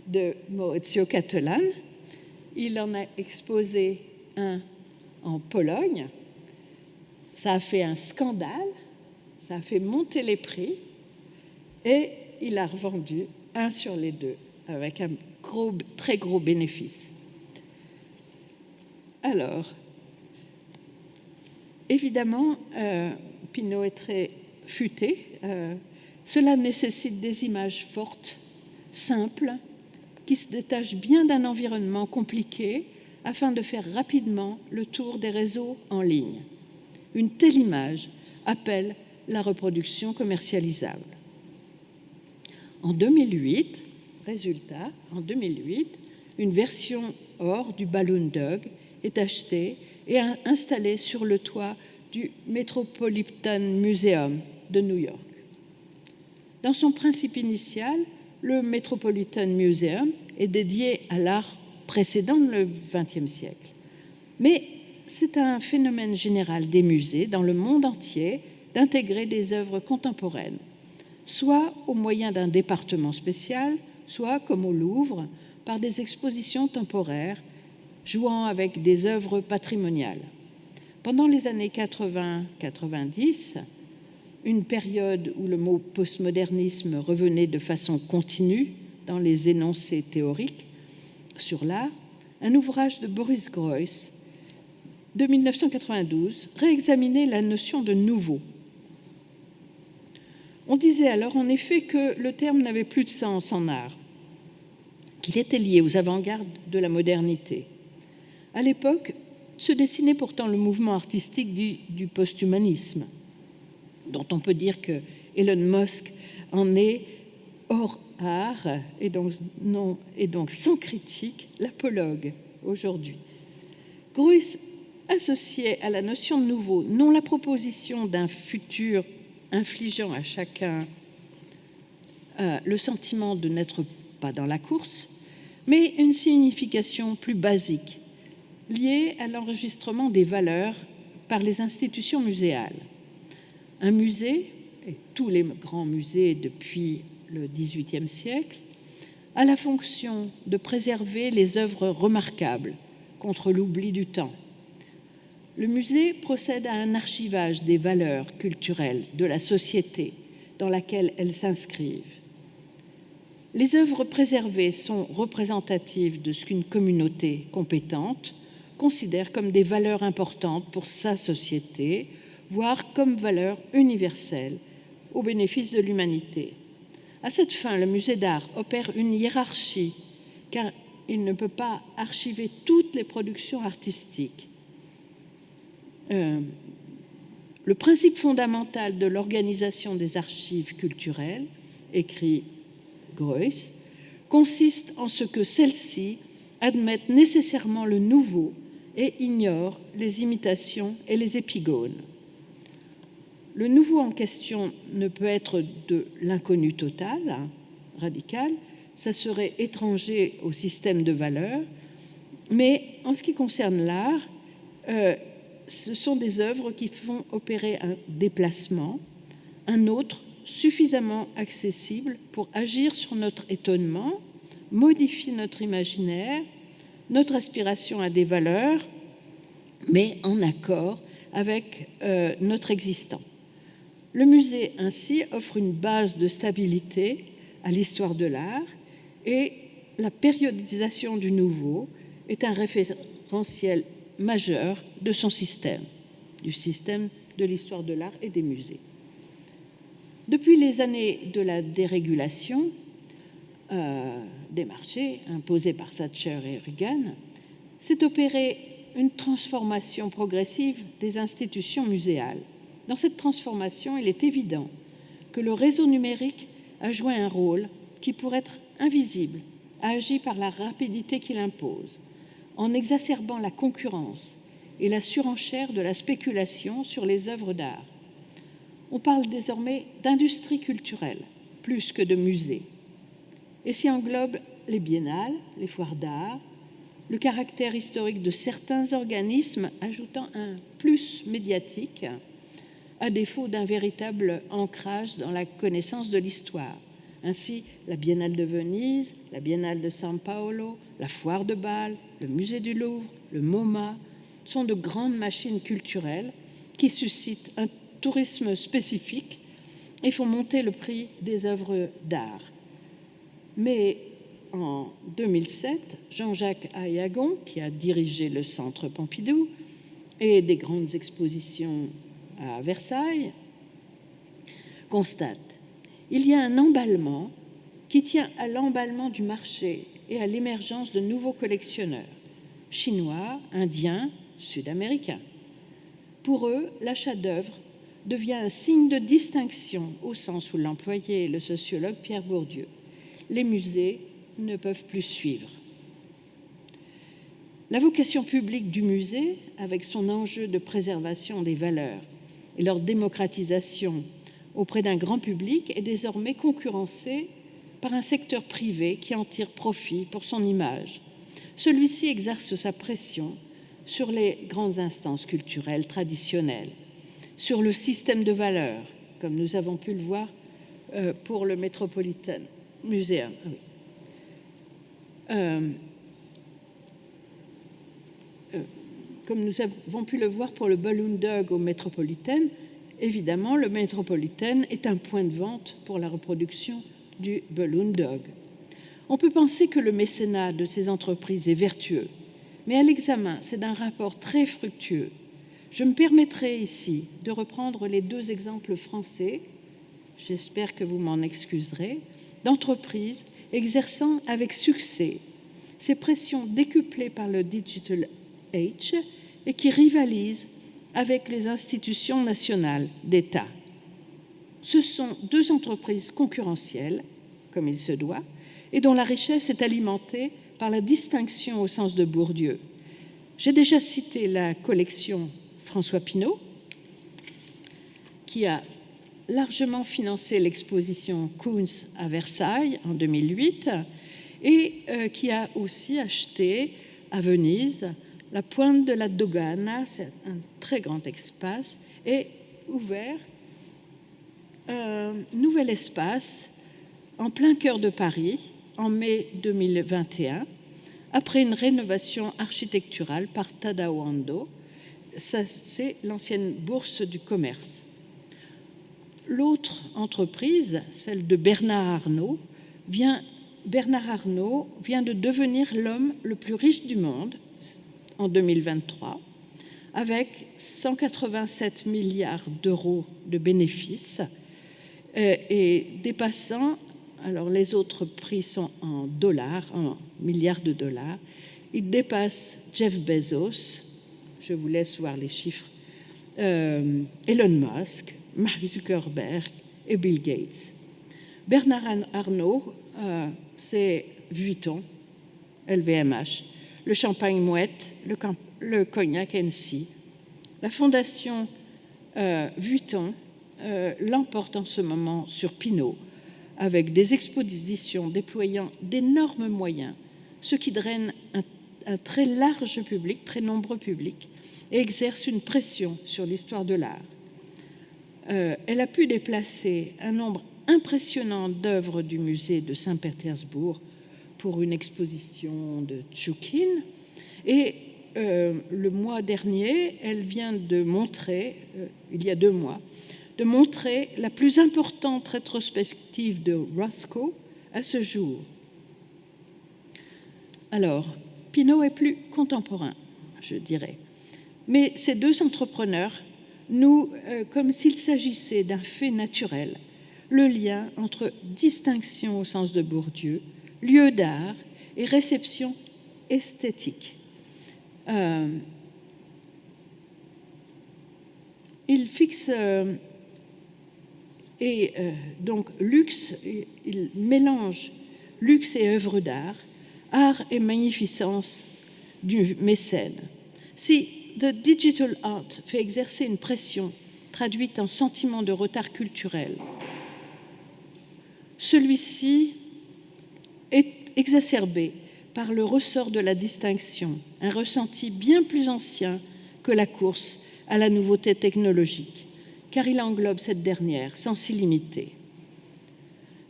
de Maurizio Cattelan. Il en a exposé un en Pologne. Ça a fait un scandale, ça a fait monter les prix et il a revendu un sur les 2 avec un très gros bénéfice. Alors, évidemment, Pinault est très futé. Cela nécessite des images fortes, simples, qui se détachent bien d'un environnement compliqué afin de faire rapidement le tour des réseaux en ligne. Une telle image appelle la reproduction commercialisable. En 2008, résultat, en 2008, une version or du Balloon Dog est achetée et installée sur le toit du Metropolitan Museum de New York. Dans son principe initial, le Metropolitan Museum est dédié à l'art précédent le XXe siècle. Mais c'est un phénomène général des musées dans le monde entier d'intégrer des œuvres contemporaines, soit au moyen d'un département spécial, soit, comme au Louvre, par des expositions temporaires jouant avec des œuvres patrimoniales. Pendant les années 80-90, une période où le mot postmodernisme revenait de façon continue dans les énoncés théoriques sur l'art, un ouvrage de Boris Groys de 1992 réexaminait la notion de nouveau. On disait alors en effet que le terme n'avait plus de sens en art, qu'il était lié aux avant-gardes de la modernité. À l'époque, se dessinait pourtant le mouvement artistique du post-humanisme, dont on peut dire que Elon Musk en est hors art et donc sans critique l'apologue aujourd'hui. Groys associait à la notion de nouveau non la proposition d'un futur infligeant à chacun le sentiment de n'être pas dans la course, mais une signification plus basique, liée à l'enregistrement des valeurs par les institutions muséales. Un musée, et tous les grands musées depuis le XVIIIe siècle, a la fonction de préserver les œuvres remarquables contre l'oubli du temps. Le musée procède à un archivage des valeurs culturelles de la société dans laquelle elles s'inscrivent. Les œuvres préservées sont représentatives de ce qu'une communauté compétente considère comme des valeurs importantes pour sa société, voire comme valeurs universelles au bénéfice de l'humanité. À cette fin, le musée d'art opère une hiérarchie, car il ne peut pas archiver toutes les productions artistiques. Le principe fondamental de l'organisation des archives culturelles, écrit Groys, consiste en ce que celles-ci admettent nécessairement le nouveau et ignorent les imitations et les épigones. Le nouveau en question ne peut être de l'inconnu total, radical, ça serait étranger au système de valeurs, mais en ce qui concerne l'art, ce sont des œuvres qui font opérer un déplacement, un autre suffisamment accessible pour agir sur notre étonnement, modifier notre imaginaire, notre aspiration à des valeurs, mais en accord avec notre existant. Le musée, ainsi, offre une base de stabilité à l'histoire de l'art et la périodisation du nouveau est un référentiel majeur de son système, du système de l'histoire de l'art et des musées. Depuis les années de la dérégulation des marchés imposée par Thatcher et Reagan, s'est opérée une transformation progressive des institutions muséales. Dans cette transformation, il est évident que le réseau numérique a joué un rôle qui, pour être invisible, a agi par la rapidité qu'il impose, en exacerbant la concurrence et la surenchère de la spéculation sur les œuvres d'art. On parle désormais d'industrie culturelle plus que de musée, et s'y englobe les biennales, les foires d'art, le caractère historique de certains organismes, ajoutant un plus médiatique, à défaut d'un véritable ancrage dans la connaissance de l'histoire. Ainsi, la Biennale de Venise, la Biennale de São Paulo, la Foire de Bâle, le Musée du Louvre, le MoMA sont de grandes machines culturelles qui suscitent un tourisme spécifique et font monter le prix des œuvres d'art. Mais en 2007, Jean-Jacques Ayagon, qui a dirigé le Centre Pompidou et des grandes expositions à Versailles, constate: il y a un emballement qui tient à l'emballement du marché et à l'émergence de nouveaux collectionneurs, chinois, indiens, sud-américains. Pour eux, l'achat d'œuvres devient un signe de distinction au sens où l'employait le sociologue Pierre Bourdieu. Les musées ne peuvent plus suivre. La vocation publique du musée, avec son enjeu de préservation des valeurs et leur démocratisation auprès d'un grand public, est désormais concurrencée par un secteur privé qui en tire profit pour son image. Celui-ci exerce sa pression sur les grandes instances culturelles traditionnelles, sur le système de valeurs, comme nous avons pu le voir pour le Metropolitan Museum. Comme nous avons pu le voir pour le Balloon Dog au Metropolitan, évidemment, le Metropolitan est un point de vente pour la reproduction du Balloon Dog. On peut penser que le mécénat de ces entreprises est vertueux, mais à l'examen, c'est d'un rapport très fructueux. Je me permettrai ici de reprendre les deux exemples français, j'espère que vous m'en excuserez, d'entreprises exerçant avec succès ces pressions décuplées par le Digital Age et qui rivalisent avec les institutions nationales d'État. Ce sont deux entreprises concurrentielles, comme il se doit, et dont la richesse est alimentée par la distinction au sens de Bourdieu. J'ai déjà cité la collection François Pinault, qui a largement financé l'exposition Kunz à Versailles en 2008 et qui a aussi acheté à Venise la pointe de la Dogana, c'est un très grand espace, et ouvert un nouvel espace en plein cœur de Paris en mai 2021, après une rénovation architecturale par Tadao Ando. Ça, c'est l'ancienne bourse du commerce. L'autre entreprise, celle de Bernard Arnault, vient de devenir l'homme le plus riche du monde en 2023, avec 187 milliards d'euros de bénéfices et dépassant, alors les autres prix sont en dollars, en milliards de dollars, il dépasse Jeff Bezos, je vous laisse voir les chiffres, Elon Musk, Mark Zuckerberg et Bill Gates. Bernard Arnault, c'est Vuitton, LVMH, le champagne Mouette, le cognac Hennessy. La fondation Vuitton l'emporte en ce moment sur Pinault, avec des expositions déployant d'énormes moyens, ce qui draine un très large public, très nombreux publics, et exerce une pression sur l'histoire de l'art. Elle a pu déplacer un nombre impressionnant d'œuvres du musée de Saint-Pétersbourg pour une exposition de Tchoukine. Et le mois dernier, elle vient de montrer, il y a 2 mois, de montrer la plus importante rétrospective de Rothko à ce jour. Alors, Pinault est plus contemporain, je dirais. Mais ces deux entrepreneurs nouent, comme s'il s'agissait d'un fait naturel, le lien entre distinction au sens de Bourdieu, lieu d'art et réception esthétique. Il fixe donc luxe, il mélange luxe et œuvre d'art, art et magnificence du mécène. Si The Digital Art fait exercer une pression traduite en sentiment de retard culturel, celui-ci est exacerbé par le ressort de la distinction, un ressenti bien plus ancien que la course à la nouveauté technologique, car il englobe cette dernière sans s'y limiter.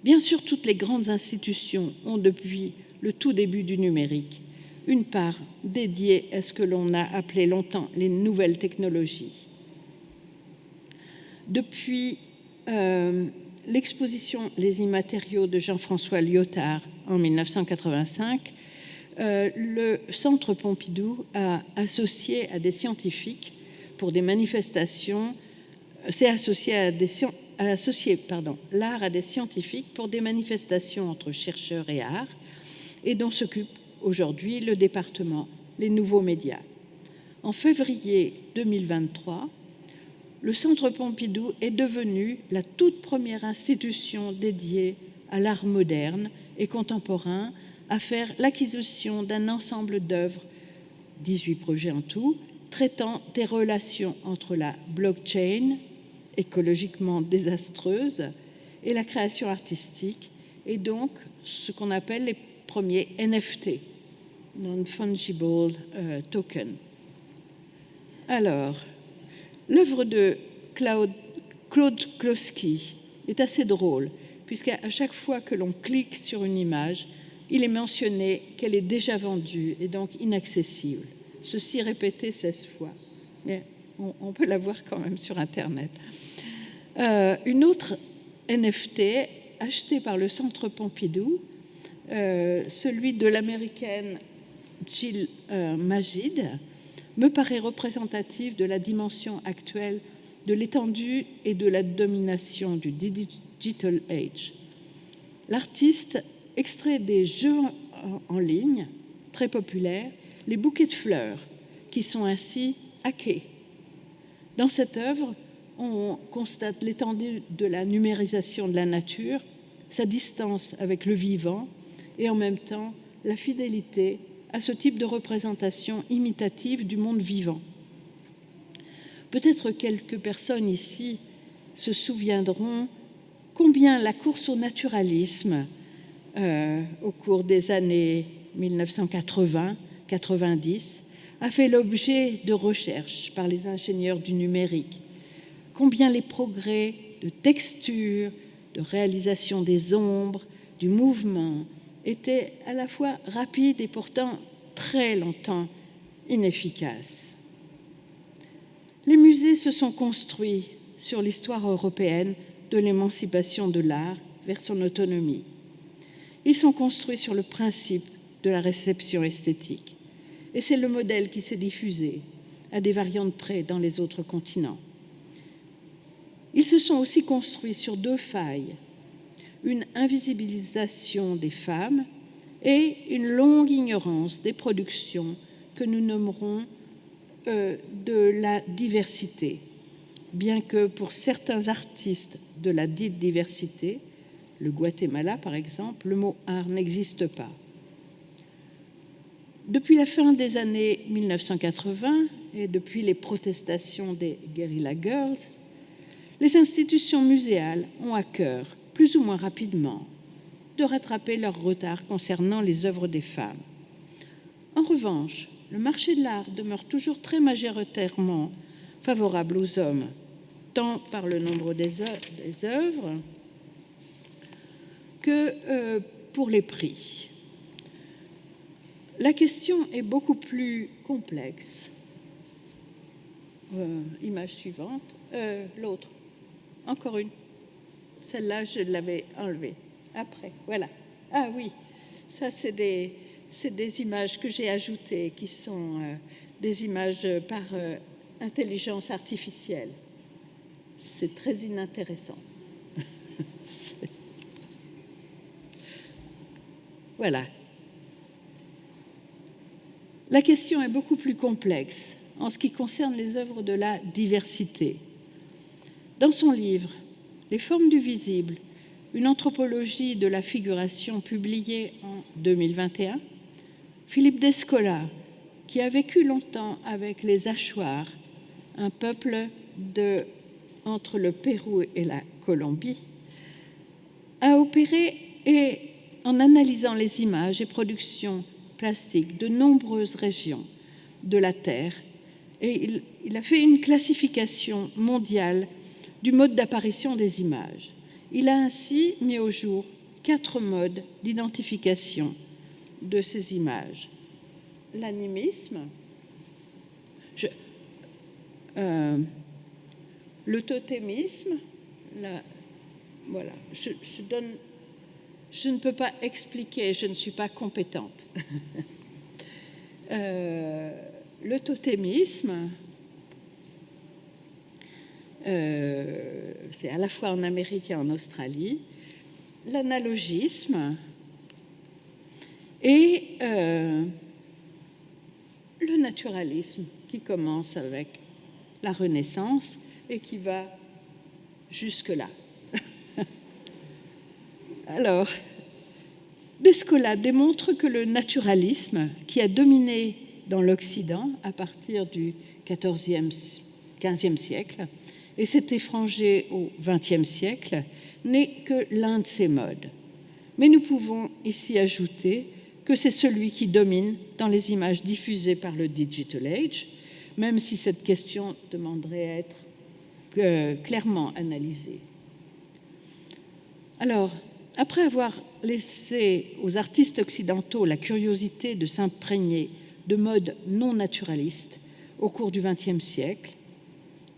Bien sûr, toutes les grandes institutions ont, depuis le tout début du numérique, une part dédiée à ce que l'on a appelé longtemps les nouvelles technologies. Depuis l'exposition Les immatériaux de Jean-François Lyotard en 1985, le Centre Pompidou a associé à des scientifiques pour des manifestations, s'est associé à l'art à des scientifiques pour des manifestations entre chercheurs et art, et dont s'occupe aujourd'hui le département Les Nouveaux Médias. En février 2023, le Centre Pompidou est devenu la toute première institution dédiée à l'art moderne et contemporain à faire l'acquisition d'un ensemble d'œuvres, 18 projets en tout, traitant des relations entre la blockchain, écologiquement désastreuse, et la création artistique, et donc ce qu'on appelle les premiers NFT, Non-Fungible Token. Alors, l'œuvre de Claude Klossky est assez drôle, puisqu'à chaque fois que l'on clique sur une image, il est mentionné qu'elle est déjà vendue et donc inaccessible. Ceci répété 16 fois, mais on peut la voir quand même sur Internet. Une autre NFT achetée par le Centre Pompidou, celui de l'américaine Jill Majid, me paraît représentative de la dimension actuelle de l'étendue et de la domination du digital age. L'artiste extrait des jeux en ligne très populaires, les bouquets de fleurs, qui sont ainsi hackés. Dans cette œuvre, on constate l'étendue de la numérisation de la nature, sa distance avec le vivant et en même temps la fidélité à ce type de représentation imitative du monde vivant. Peut-être quelques personnes ici se souviendront combien la course au naturalisme au cours des années 1980-90 a fait l'objet de recherches par les ingénieurs du numérique, combien les progrès de texture, de réalisation des ombres, du mouvement étaient à la fois rapides et pourtant très longtemps inefficaces. Les musées se sont construits sur l'histoire européenne de l'émancipation de l'art vers son autonomie. Ils sont construits sur le principe de la réception esthétique. Et c'est le modèle qui s'est diffusé à des variantes près dans les autres continents. Ils se sont aussi construits sur deux failles, une invisibilisation des femmes et une longue ignorance des productions que nous nommerons de la diversité, bien que pour certains artistes de la dite diversité, le Guatemala par exemple, le mot art n'existe pas. Depuis la fin des années 1980 et depuis les protestations des Guerrilla Girls, les institutions muséales ont à cœur, plus ou moins rapidement, de rattraper leur retard concernant les œuvres des femmes. En revanche, le marché de l'art demeure toujours très majoritairement favorable aux hommes, tant par le nombre des œuvres que pour les prix. La question est beaucoup plus complexe. Image suivante. L'autre. Encore une. Celle-là, je l'avais enlevée. Après, voilà. Ah oui, ça, c'est des images que j'ai ajoutées, qui sont des images par intelligence artificielle. C'est très inintéressant. Voilà. La question est beaucoup plus complexe en ce qui concerne les œuvres de la diversité. Dans son livre « Les formes du visible, une anthropologie de la figuration » publié en 2021, Philippe Descola, qui a vécu longtemps avec les Achuar, un peuple entre le Pérou et la Colombie, a opéré et en analysant les images et productions plastique de nombreuses régions de la Terre et il a fait une classification mondiale du mode d'apparition des images. Il a ainsi mis au jour 4 modes d'identification de ces images. L'animisme, le totémisme, voilà, je ne peux pas expliquer, je ne suis pas compétente. Le totémisme, c'est à la fois en Amérique et en Australie, l'analogisme et le naturalisme qui commence avec la Renaissance et qui va jusque-là. Alors, Descola démontre que le naturalisme, qui a dominé dans l'Occident à partir du XVe siècle et s'est effrangé au XXe siècle, n'est que l'un de ces modes. Mais nous pouvons ici ajouter que c'est celui qui domine dans les images diffusées par le Digital Age, même si cette question demanderait à être clairement analysée. Alors, après avoir laissé aux artistes occidentaux la curiosité de s'imprégner de modes non naturalistes au cours du XXe siècle,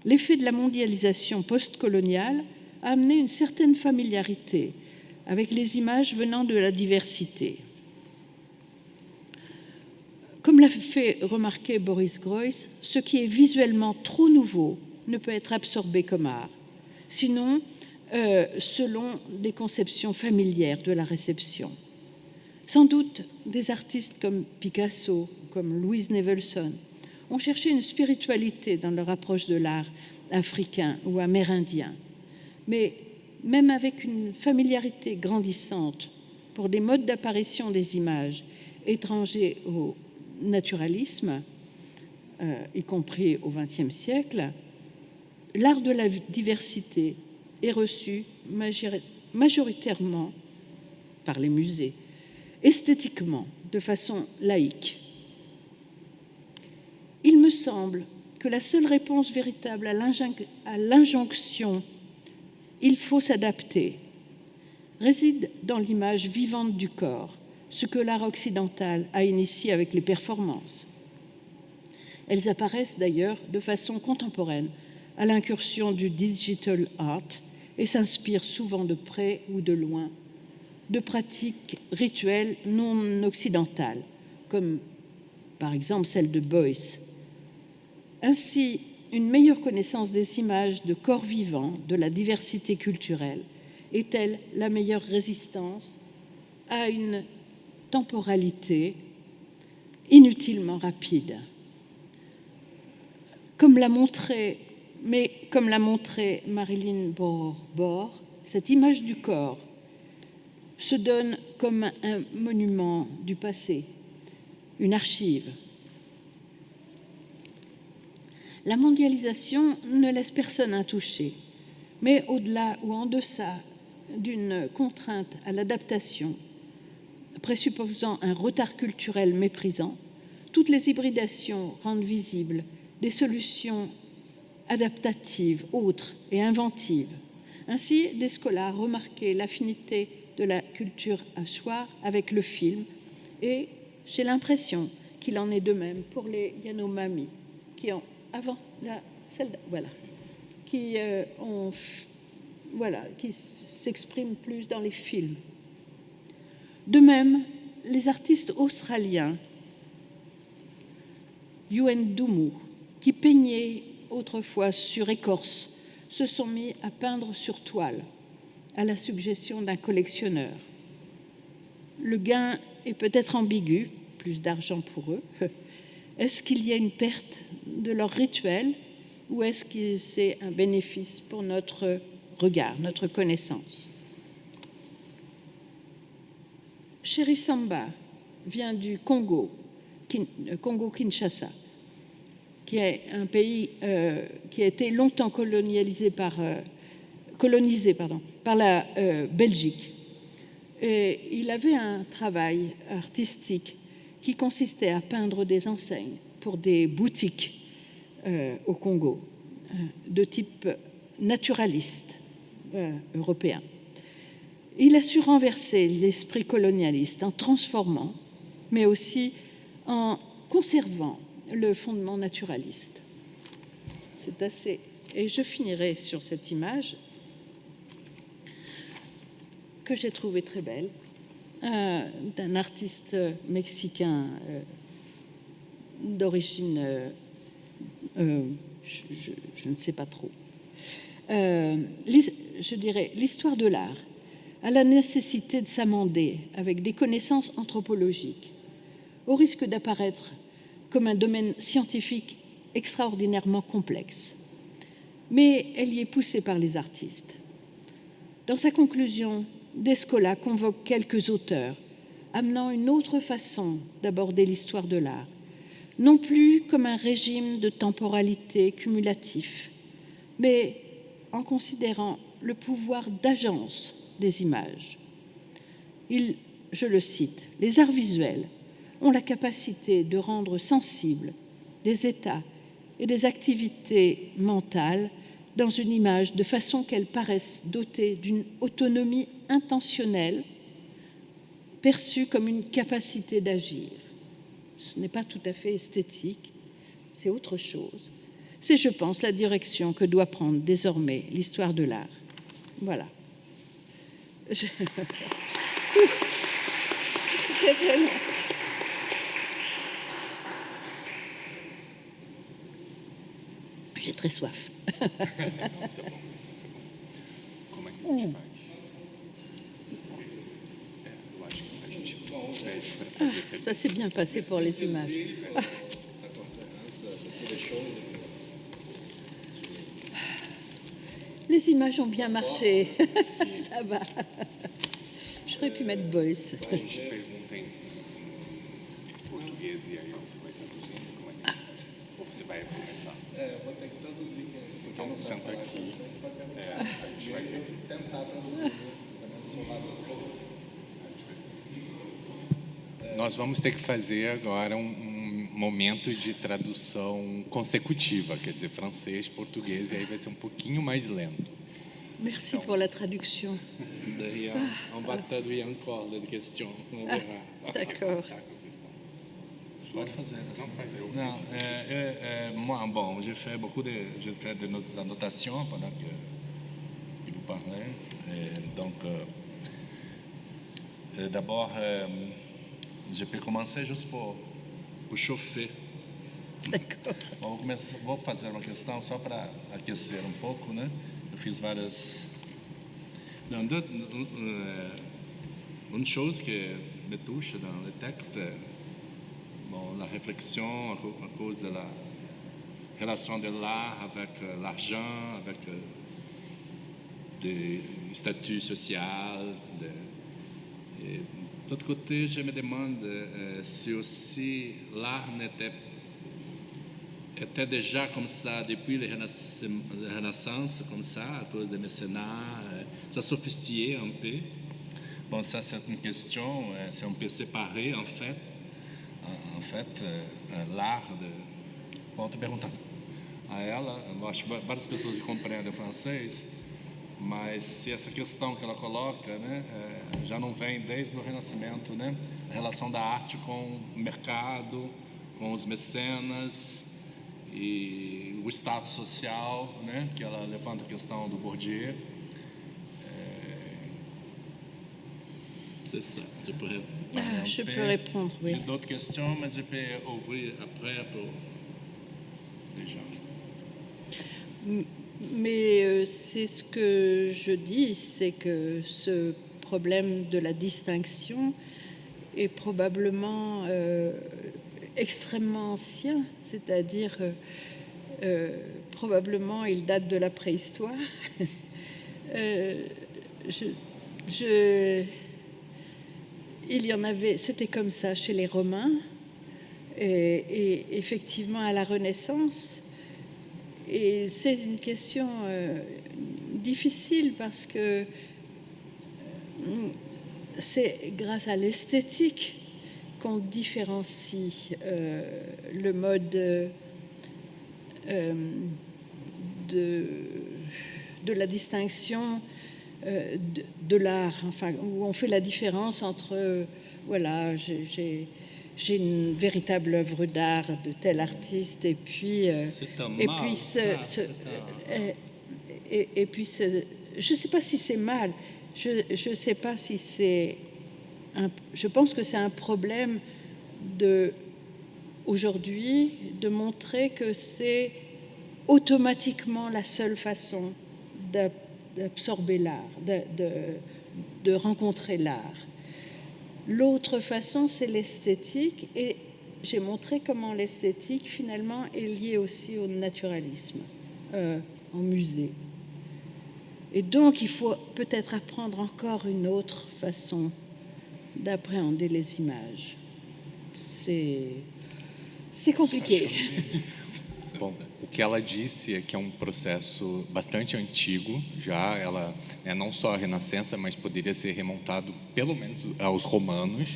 l'effet de la mondialisation postcoloniale a amené une certaine familiarité avec les images venant de la diversité. Comme l'a fait remarquer Boris Groys, ce qui est visuellement trop nouveau ne peut être absorbé comme art, sinon selon des conceptions familières de la réception. Sans doute, des artistes comme Picasso, comme Louise Nevelson, ont cherché une spiritualité dans leur approche de l'art africain ou amérindien. Mais même avec une familiarité grandissante pour des modes d'apparition des images étrangers au naturalisme, y compris au XXe siècle, l'art de la diversité est reçu majoritairement par les musées, esthétiquement, de façon laïque. Il me semble que la seule réponse véritable à l'injonction « il faut s'adapter » réside dans l'image vivante du corps, ce que l'art occidental a initié avec les performances. Elles apparaissent d'ailleurs de façon contemporaine à l'incursion du digital art et s'inspirent souvent de près ou de loin de pratiques rituelles non occidentales, comme par exemple celle de Beuys. Ainsi, une meilleure connaissance des images de corps vivants, de la diversité culturelle, est-elle la meilleure résistance à une temporalité inutilement rapide? Comme l'a montré Marilyn Bohr, cette image du corps se donne comme un monument du passé, une archive. La mondialisation ne laisse personne intouché, mais au-delà ou en deçà d'une contrainte à l'adaptation, présupposant un retard culturel méprisant, toutes les hybridations rendent visibles des solutions adaptatives, autres et inventives. Ainsi, Descola a remarqué l'affinité de la culture hachoir avec le film et j'ai l'impression qu'il en est de même pour les Yanomami qui ont avant qui s'expriment plus dans les films. De même, les artistes australiens Yuen Dumu, qui peignaient autrefois sur écorce, se sont mis à peindre sur toile, à la suggestion d'un collectionneur. Le gain est peut-être ambigu, plus d'argent pour eux. Est-ce qu'il y a une perte de leur rituel ou est-ce que c'est un bénéfice pour notre regard, notre connaissance? Chéri Samba vient du Congo, Congo-Kinshasa, qui est un pays qui a été longtemps colonisé par la Belgique. Et il avait un travail artistique qui consistait à peindre des enseignes pour des boutiques au Congo, de type naturaliste européen. Il a su renverser l'esprit colonialiste en transformant, mais aussi en conservant le fondement naturaliste. C'est assez... Et je finirai sur cette image que j'ai trouvée très belle, d'un artiste mexicain d'origine, je ne sais pas trop. Je dirais, l'histoire de l'art a la nécessité de s'amender avec des connaissances anthropologiques, au risque d'apparaître comme un domaine scientifique extraordinairement complexe. Mais elle y est poussée par les artistes. Dans sa conclusion, Descola convoque quelques auteurs, amenant une autre façon d'aborder l'histoire de l'art, non plus comme un régime de temporalité cumulatif, mais en considérant le pouvoir d'agence des images. Je le cite, « Les arts visuels ont la capacité de rendre sensibles des états et des activités mentales dans une image de façon qu'elles paraissent dotées d'une autonomie intentionnelle perçue comme une capacité d'agir. » Ce n'est pas tout à fait esthétique, c'est autre chose. C'est, je pense, la direction que doit prendre désormais l'histoire de l'art. Voilà. C'est vraiment... J'ai très soif. Não, isso é bom. Como é que a gente faz? Eu acho que a gente pede para fazer... Ça s'est bien passé pour les images. Les images ont bien marché. Ça va. J'aurais pu mettre Boyce. A gente pergunta em português e aí você vai traduzindo. Como é que faz? Ou você vai começar? Eu vou ter que traduzir. Então, senta aqui. A gente vai ter que tentar traduzir. Essas coisas. Nós vamos ter que fazer agora um momento de tradução consecutiva, quer dizer, francês, português, e aí vai ser um pouquinho mais lento. Merci pour la traduction. Daí on va traduire encore les questions. On verra. D'accord. Pode fazer. Assim. Não, moi, bon, j'ai fait des notations pendant que vous parlez. Donc, d'abord, je peux commencer juste pour chauffer. D'accord. Bom, vou fazer uma questão só para aquecer um pouco, né? Eu fiz várias... Não, une chose qui me touche dans le texte, bon, la réflexion à cause de la relation de l'art avec l'argent, avec des statuts sociaux. De l'autre côté, je me demande si aussi l'art était déjà comme ça depuis la Renaissance, comme ça, à cause des mécénats, ça sophistiqué un peu. Bon, ça c'est une question, si on peut séparer en fait l'art de... Bom, estou perguntando a ela, eu acho que várias pessoas compreendem o francês, mas se essa questão que ela coloca, né, já não vem desde o Renascimento, né, a relação da arte com o mercado, com os mecenas e o status social, né, que ela levanta a questão do Bourdieu. C'est ça. Je peux répondre, oui. J'ai d'autres questions, mais je peux ouvrir après pour les gens. Mais c'est ce que je dis, c'est que ce problème de la distinction est probablement extrêmement ancien, c'est-à-dire probablement il date de la préhistoire. Il y en avait, c'était comme ça chez les Romains, et effectivement à la Renaissance. Et c'est une question difficile parce que c'est grâce à l'esthétique qu'on différencie le mode de la distinction de l'art, enfin, où on fait la différence entre, voilà, j'ai une véritable œuvre d'art de tel artiste, et puis, je ne sais pas si c'est mal, je ne sais pas si c'est, je pense que c'est un problème aujourd'hui de montrer que c'est automatiquement la seule façon d'absorber l'art, de rencontrer l'art. L'autre façon, c'est l'esthétique, et j'ai montré comment l'esthétique, finalement, est liée aussi au naturalisme, en musée. Et donc, il faut peut-être apprendre encore une autre façon d'appréhender les images. C'est compliqué. Bom, o que ela disse é que é um processo bastante antigo, já ela não só a Renascença, mas poderia ser remontado pelo menos aos romanos,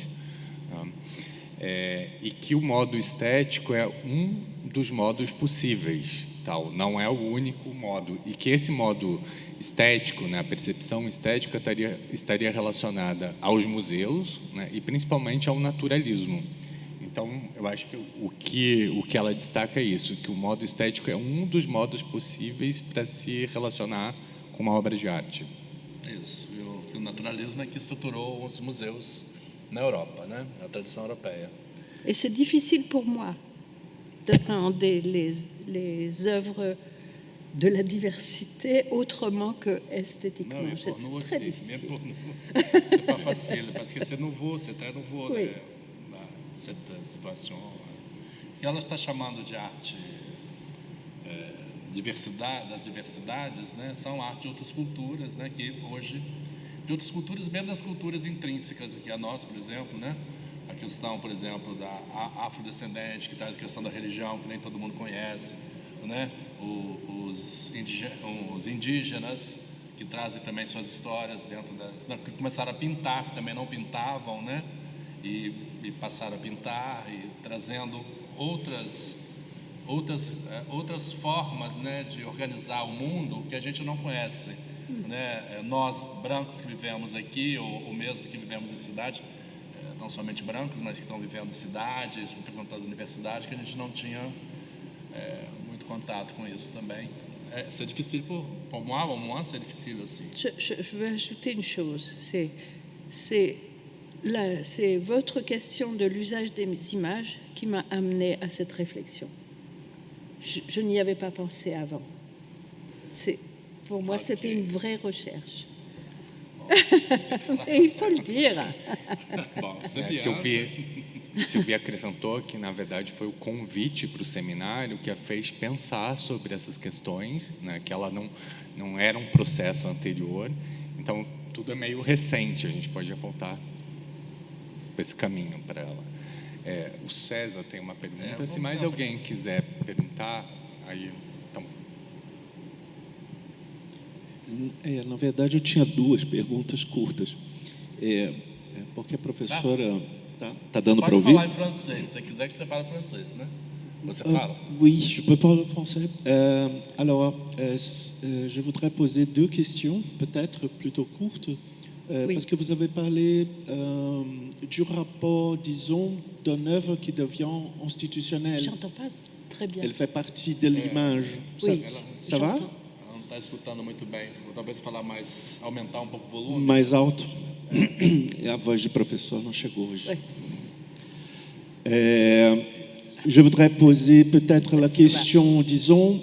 e que o modo estético é um dos modos possíveis, tal, não é o único modo, e que esse modo estético, né, a percepção estética estaria relacionada aos museus, né, e principalmente ao naturalismo. Então, eu acho que o que ela destaca é isso, que o modo estético é um dos modos possíveis para se relacionar com uma obra de arte. Isso, e o naturalismo é que estruturou os museus na Europa, né? A tradição europeia. Et c'est difficile pour moi d'appréhender les œuvres de la diversité autrement que esthétiquement. Non, C'est pour nous très aussi, mais difficile. pour nous, c'est pas facile, parce que c'est nouveau, c'est très nouveau, Oui. né? Cette situação. O que ela está chamando de arte das diversidades, né? São arte de outras culturas, né? Que hoje, de outras culturas, mesmo das culturas intrínsecas aqui a nós, por exemplo, né? A questão, por exemplo, da afrodescendente, que traz a questão da religião, que nem todo mundo conhece, né? Os indígenas, que trazem também suas histórias dentro que começaram a pintar, que também não pintavam, né? E passaram a pintar, e trazendo outras formas, né, de organizar o mundo que a gente não conhece, né? Nós brancos que vivemos aqui, ou mesmo que vivemos em cidade, não somente brancos, mas que estão vivendo em cidades, frequentando universidade, que a gente não tinha muito contato com isso também. C'est difficile pour moi, au moins c'est difficile aussi. Je veux ajouter une chose, c'est votre question de l'usage des images qui m'a amené à cette réflexion. Je n'y avais pas pensé avant. Pour moi, c'était une vraie recherche. Et il faut le dire. Bom, c'est bien. Sylvie acrescentou que, na verdade, foi o convite para o seminário que a fez pensar sobre essas questões, né, que ela não era um processo anterior. Então, tudo é meio recente, a gente pode apontar esse caminho para ela. O César tem uma pergunta. Se mais alguém quiser perguntar, aí... Então. Na verdade, eu tinha duas perguntas curtas. Porque a professora... Tá dando para ouvir? Pode falar em francês, se você quiser que você fale francês, né? Você fala? Oui, je peux parler français. Alors, je voudrais poser deux questions, peut-être plutôt courtes, Oui. parce que vous avez parlé du rapport, disons, d'une œuvre qui devient institutionnelle. J'entends pas très bien. Elle fait partie de l'image. Oui, Ça va? j'entends. Ela não está escutando muito bem. Vou talvez falar mais, aumentar um pouco o volume. Mais alto. A voz de professeur não chegou hoje. Oui. Je voudrais poser peut-être la question, disons,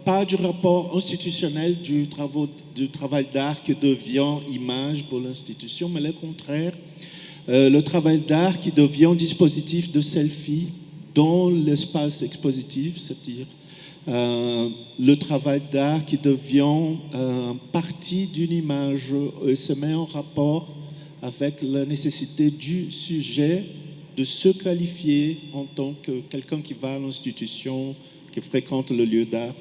pas du rapport institutionnel du travail d'art qui devient image pour l'institution, mais le contraire, le travail d'art qui devient dispositif de selfie dans l'espace expositif, c'est-à-dire le travail d'art qui devient partie d'une image et se met en rapport avec la nécessité du sujet de se qualifier en tant que quelqu'un qui va à l'institution, qui fréquente le lieu d'art.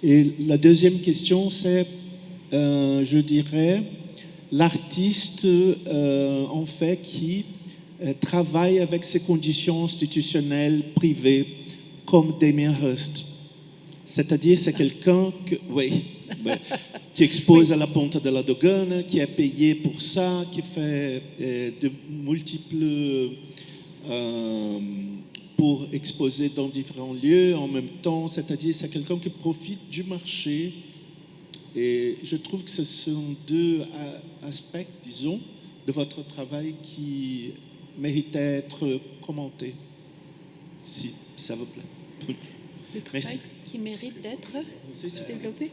Et la deuxième question, c'est, je dirais, l'artiste, en fait, qui travaille avec ces conditions institutionnelles privées comme Damien Hirst. C'est-à-dire, c'est quelqu'un qui expose à la Ponta della Dogana, qui est payé pour ça, qui fait de multiples... pour exposer dans différents lieux en même temps. C'est-à-dire, c'est quelqu'un qui profite du marché. Et je trouve que ce sont deux aspects, disons, de votre travail qui méritent d'être commentés, si ça vous plaît. Le travail qui mérite d'être développé.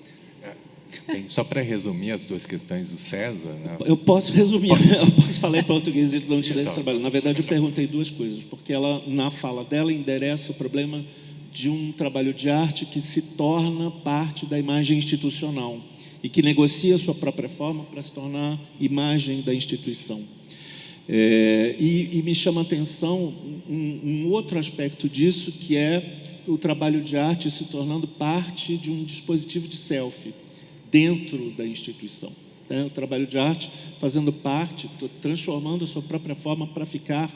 Bem, só para resumir as duas questões do César, né? Eu posso resumir, eu posso falar em português e não tirar esse trabalho. Na verdade, eu perguntei duas coisas, porque ela, na fala dela, endereça o problema de um trabalho de arte que se torna parte da imagem institucional e que negocia a sua própria forma para se tornar imagem da instituição. E me chama a atenção um outro aspecto disso, que é o trabalho de arte se tornando parte de um dispositivo de selfie dentro da instituição. O trabalho de arte fazendo parte, transformando a sua própria forma para ficar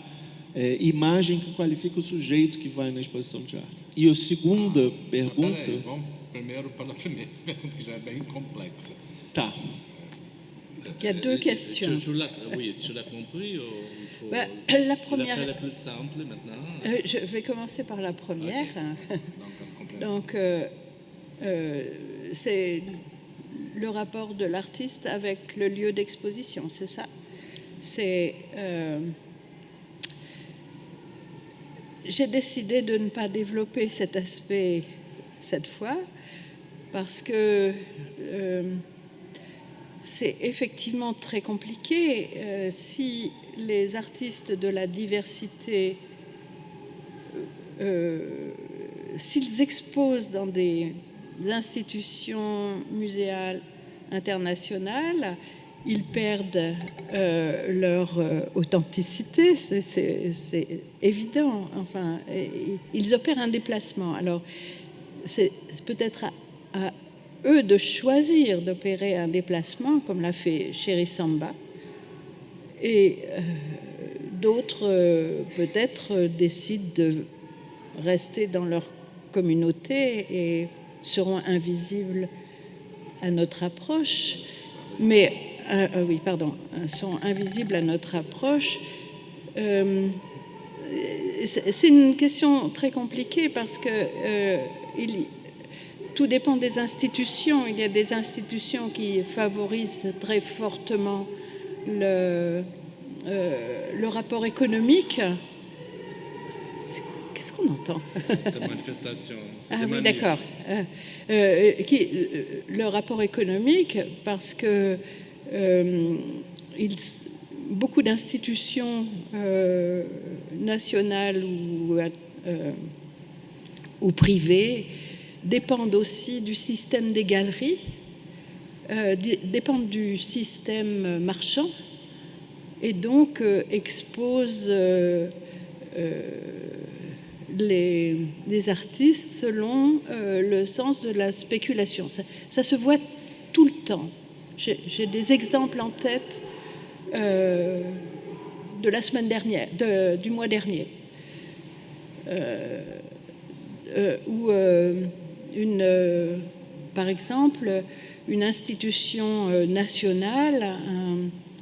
imagem que qualifica o sujeito que vai na exposição de arte. E a segunda pergunta... Peraí, vamos primeiro para a primeira pergunta, que já é bem complexa. Tá. Il y a deux questions. Oui, tu l'as compris ou il faut... La première... la plus simple maintenant. Je vais commencer par la première. Okay. Donc, c'est le rapport de l'artiste avec le lieu d'exposition, c'est ça. J'ai décidé de ne pas développer cet aspect cette fois parce que c'est effectivement très compliqué. Si les artistes de la diversité, s'ils exposent dans des institutions muséales internationales, ils perdent leur authenticité, c'est évident. Enfin, ils opèrent un déplacement. Alors, c'est peut-être à eux de choisir d'opérer un déplacement, comme l'a fait Chéri Samba, et d'autres peut-être décident de rester dans leur communauté et seront invisibles à notre approche, mais sont invisibles à notre approche. C'est une question très compliquée parce que tout dépend des institutions. Il y a des institutions qui favorisent très fortement le rapport économique. Qu'est-ce qu'on entend? Des manifestations. Ah oui, d'accord. Le rapport économique, parce que beaucoup d'institutions nationales ou privées dépendent aussi du système des galeries, dépendent du système marchand, et donc exposent les artistes selon le sens de la spéculation. Ça se voit tout le temps. J'ai des exemples en tête de la semaine dernière, du mois dernier, où par exemple, une institution nationale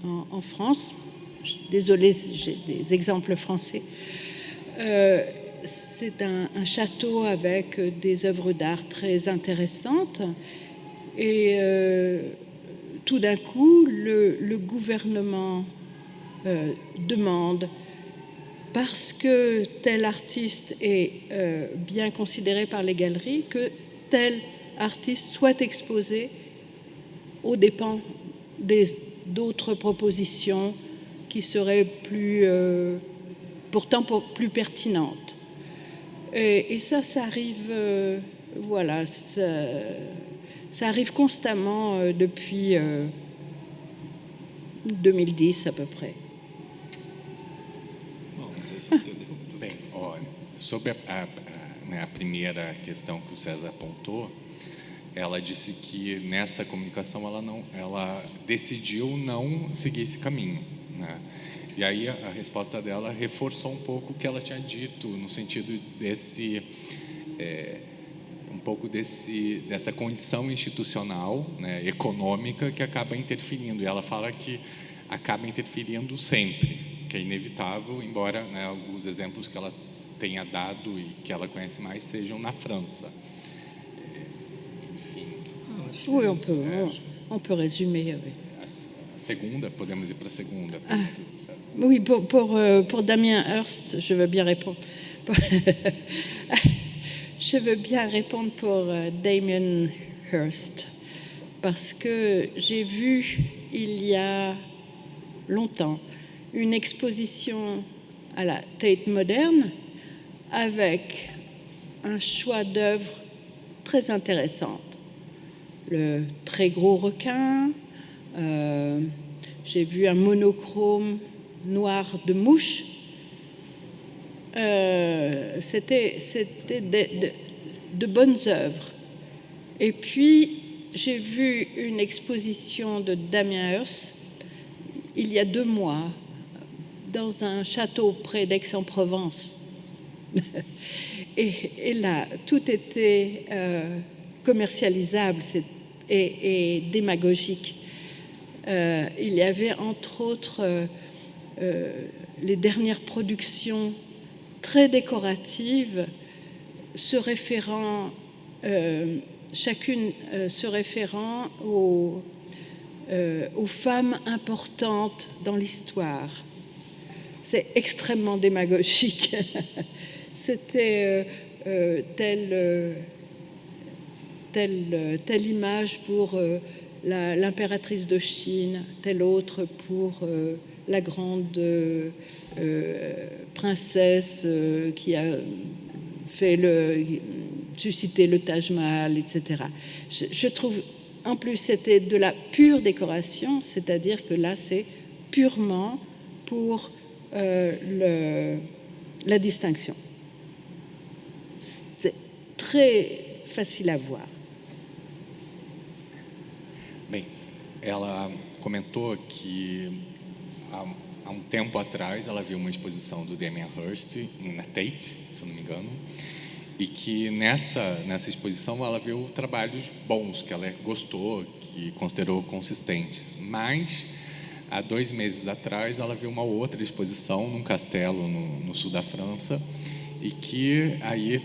en France, désolée, j'ai des exemples français, c'est un château avec des œuvres d'art très intéressantes et tout d'un coup, le gouvernement demande, parce que tel artiste est bien considéré par les galeries, que tel artiste soit exposé aux dépens d'autres propositions qui seraient pourtant plus pertinentes. Et ça arrive, voilà, ça arrive constamment depuis 2010 à peu près. Bem, olha, sobre a primeira questão que o César apontou, ela disse que nessa comunicação ela decidiu não seguir esse caminho, né? E aí a resposta dela reforçou um pouco o que ela tinha dito, no sentido desse um pouco dessa condição institucional, né, econômica, que acaba interferindo. E ela fala que acaba interferindo sempre, que é inevitável, embora, né, os exemplos que ela tenha dado e que ela conhece mais sejam na França. Enfim. Oui, on peut résumer. Oui. A segunda, podemos ir para a segunda. Oui, pour Damien Hirst, je veux bien répondre. Je veux bien répondre pour Damien Hirst, parce que j'ai vu il y a longtemps une exposition à la Tate moderne avec un choix d'œuvres très intéressant. Le très gros requin, j'ai vu un monochrome noir de mouche. C'était de bonnes œuvres. Et puis, j'ai vu une exposition de Damien Hirst il y a 2 mois dans un château près d'Aix-en-Provence. et là, tout était commercialisable et démagogique. Il y avait entre autres les dernières productions très décoratives, chacune se référant aux femmes importantes dans l'histoire. C'est extrêmement démagogique. C'était telle image pour l'impératrice de Chine, telle autre pour la grande princesse qui a suscité le Taj Mahal, etc. Je trouve, en plus, c'était de la pure décoration, c'est-à-dire que là, c'est purement pour la distinction. C'est très facile à voir. Bem, ela comentou que há um tempo atrás ela viu uma exposição do Damien Hirst na Tate, se eu não me engano, e que nessa exposição ela viu trabalhos bons, que ela gostou, que considerou consistentes. Mas, há 2 meses atrás, ela viu uma outra exposição num castelo no sul da França, e que aí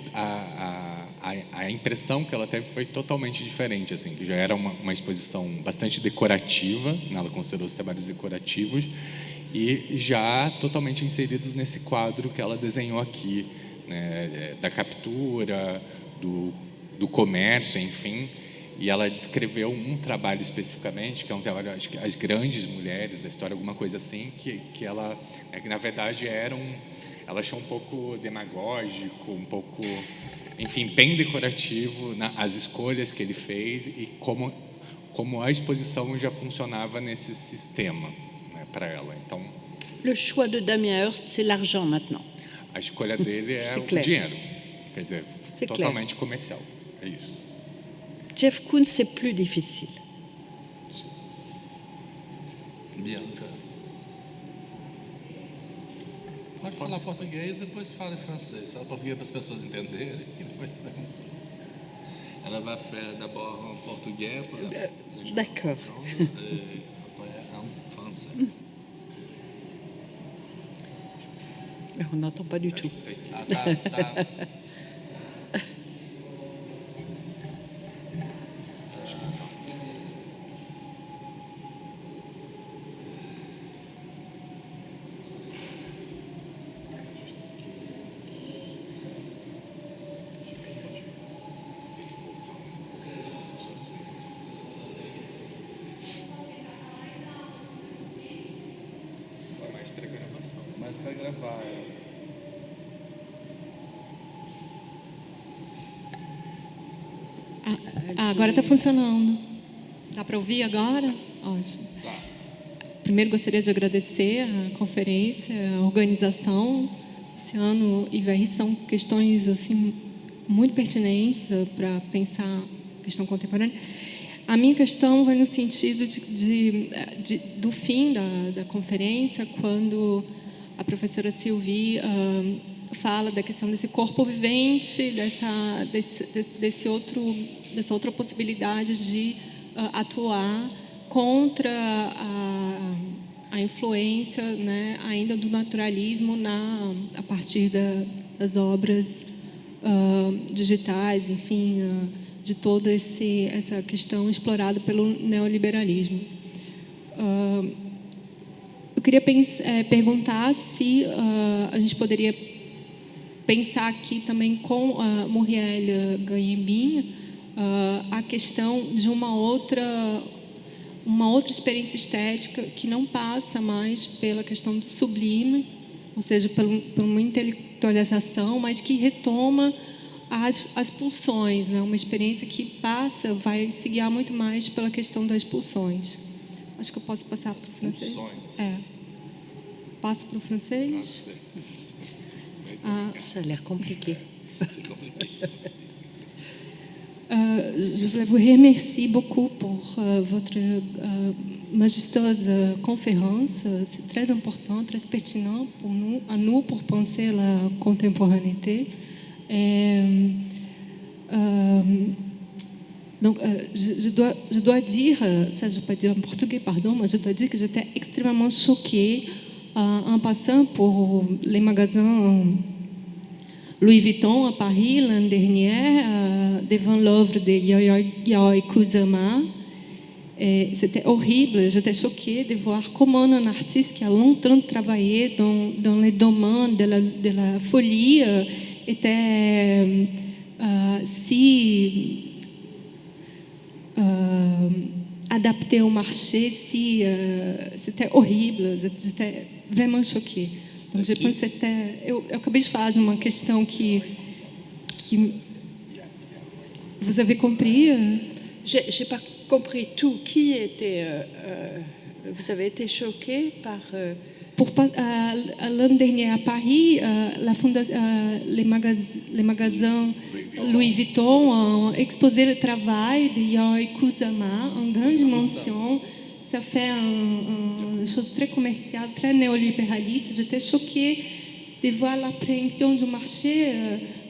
a impressão que ela teve foi totalmente diferente, assim, que já era uma exposição bastante decorativa, né, ela considerou os trabalhos decorativos, e já totalmente inseridos nesse quadro que ela desenhou aqui, né, da captura, do comércio, enfim. E ela descreveu um trabalho especificamente, que é um trabalho, acho que As Grandes Mulheres da História, alguma coisa assim, que ela, né, que na verdade ela achou um pouco demagógico, um pouco, enfim, bem decorativo, as escolhas que ele fez e como a exposição já funcionava nesse sistema, né, para ela. Então, le choix de Damien Hirst, c'est l'argent maintenant. A escolha dele é o dinheiro, quer dizer, totalmente comercial, é isso. Jeff Koons, c'est plus difficile. Bianca. Pode falar português, depois fala em francês. Fala português para as pessoas entenderem e depois vai. Ela vai faire d'abord en portugais. D'accord. Après en français. On n'entend pas du tout. Ah, tá. Mais para gravar. Agora está funcionando. Dá para ouvir agora? Ótimo. Primeiro gostaria de agradecer a conferência, a organização. Luciano e Verri são questões assim muito pertinentes para pensar a questão contemporânea. A minha questão vai no sentido do fim da conferência, quando a professora Sylvie fala da questão desse corpo vivente, dessa outra possibilidade de atuar contra a influência, né, ainda do naturalismo a partir das obras digitais, enfim, de toda essa questão explorada pelo neoliberalismo. Eu queria perguntar se a gente poderia pensar aqui também com a Muriel Gagnaembin a questão de uma outra experiência estética que não passa mais pela questão do sublime, ou seja, por uma intelectualização, mas que retoma as pulsões, né? Uma experiência que vai se guiar muito mais pela questão das pulsões. Acho que eu posso passar para o francês. Passo para o francês. Ça a l'air compliqué. Je voulais vous remercier beaucoup pour votre majestueuse conférence. C'est très important, très pertinent à nous pour penser la contemporanéité. Donc, je dois dire, ça je ne vais pas dire en portugais, pardon, mais je dois dire que j'étais extrêmement choquée en passant pour les magasins Louis Vuitton à Paris l'année dernière, devant l'œuvre de Yayoi Kusama. C'était horrible, j'étais choquée de voir comment un artiste qui a longtemps travaillé dans le domaine de la folie était si adapté au marché, c'était horrible, j'étais vraiment choquée. Donc, je pense que c'était... Eu acabei de falar de uma questão que vous avez compris. J'ai pas compris tout. Qui était... vous avez été choqué par... L'année dernière à Paris, les magasins Louis Vuitton ont exposé le travail de Yayoi Kusama en grande dimension. Ça fait une chose très commerciale, très néolibéraliste. J'étais choquée de voir l'appréhension du marché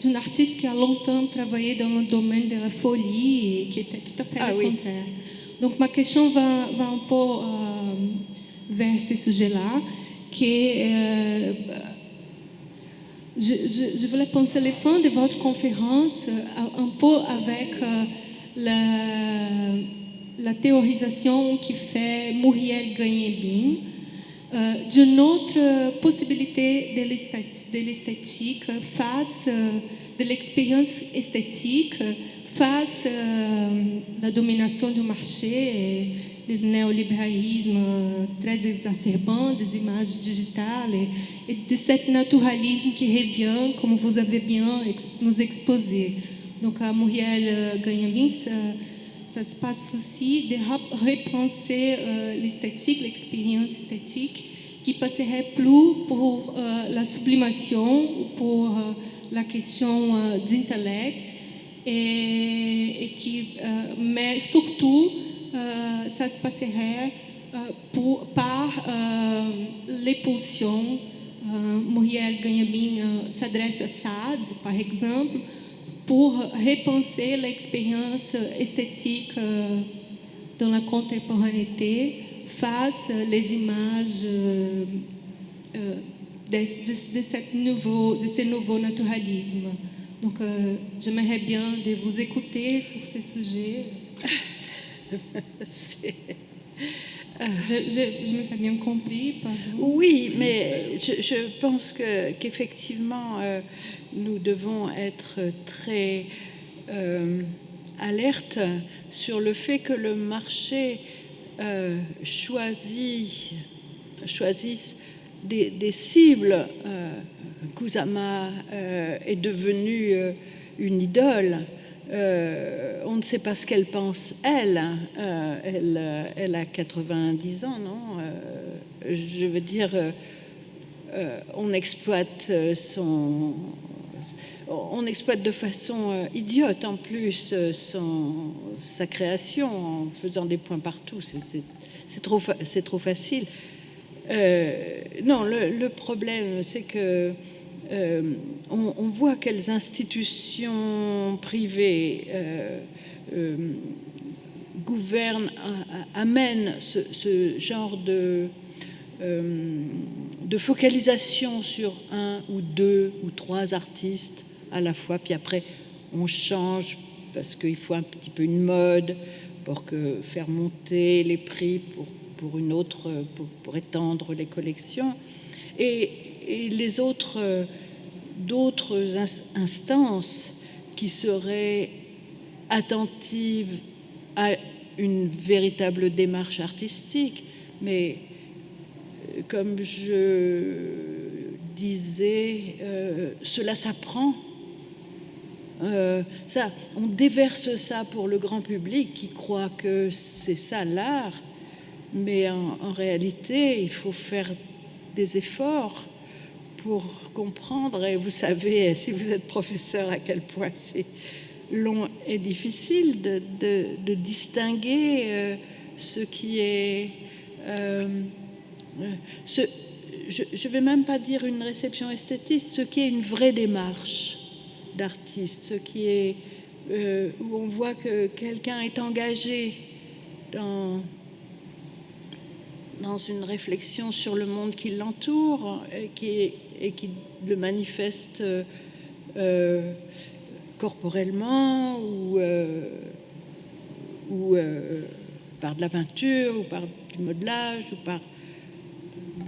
d'un artiste qui a longtemps travaillé dans le domaine de la folie et qui était tout à fait le contraire. Donc ma question va un peu vers ce sujet-là, je voulais penser les fins de votre conférence un peu avec la théorisation qui fait Muriel Gagnaembin d'une autre possibilité de l'esthétique face de l'expérience esthétique face à la domination du marché et le néolibéralisme très exacerbant des images digitales et de ce naturalisme qui revient, comme vous avez bien nous exposé. Donc à Muriel Gagnaembin, ça se passe aussi de repenser l'esthétique, l'expérience esthétique, qui passerait plus pour la sublimation ou pour la question d'intellect, mais surtout, ça se passerait par les pulsions. Muriel Gagnaembin s'adresse à Sade, par exemple, pour repenser l'expérience esthétique dans la contemporanéité face aux images de ce nouveau naturalisme. Donc, j'aimerais bien de vous écouter sur ce sujet. Je me fais bien compris, pardon. Oui, mais je pense qu'effectivement, nous devons être très alertes sur le fait que le marché choisisse des cibles. Kusama est devenue une idole. On ne sait pas ce qu'elle pense, elle. Elle a 90 ans, non? Je veux dire, on exploite on exploite de façon idiote en plus sa création en faisant des points partout. C'est trop facile. Non, le problème, c'est que on voit quelles institutions privées gouvernent, amènent ce genre de focalisation sur un ou deux ou trois artistes à la fois, puis après on change parce qu'il faut un petit peu une mode pour faire monter les prix pour une autre, pour étendre les collections, et les d'autres instances qui seraient attentives à une véritable démarche artistique, mais comme je disais, cela s'apprend. On déverse ça pour le grand public qui croit que c'est ça l'art, mais en réalité, il faut faire des efforts pour comprendre. Et vous savez, si vous êtes professeur, à quel point c'est long et difficile de distinguer ce qui est... je ne vais même pas dire une réception esthétique, ce qui est une vraie démarche d'artiste, ce qui est où on voit que quelqu'un est engagé dans une réflexion sur le monde qui l'entoure et qui le manifeste corporellement ou par de la peinture ou par du modelage ou par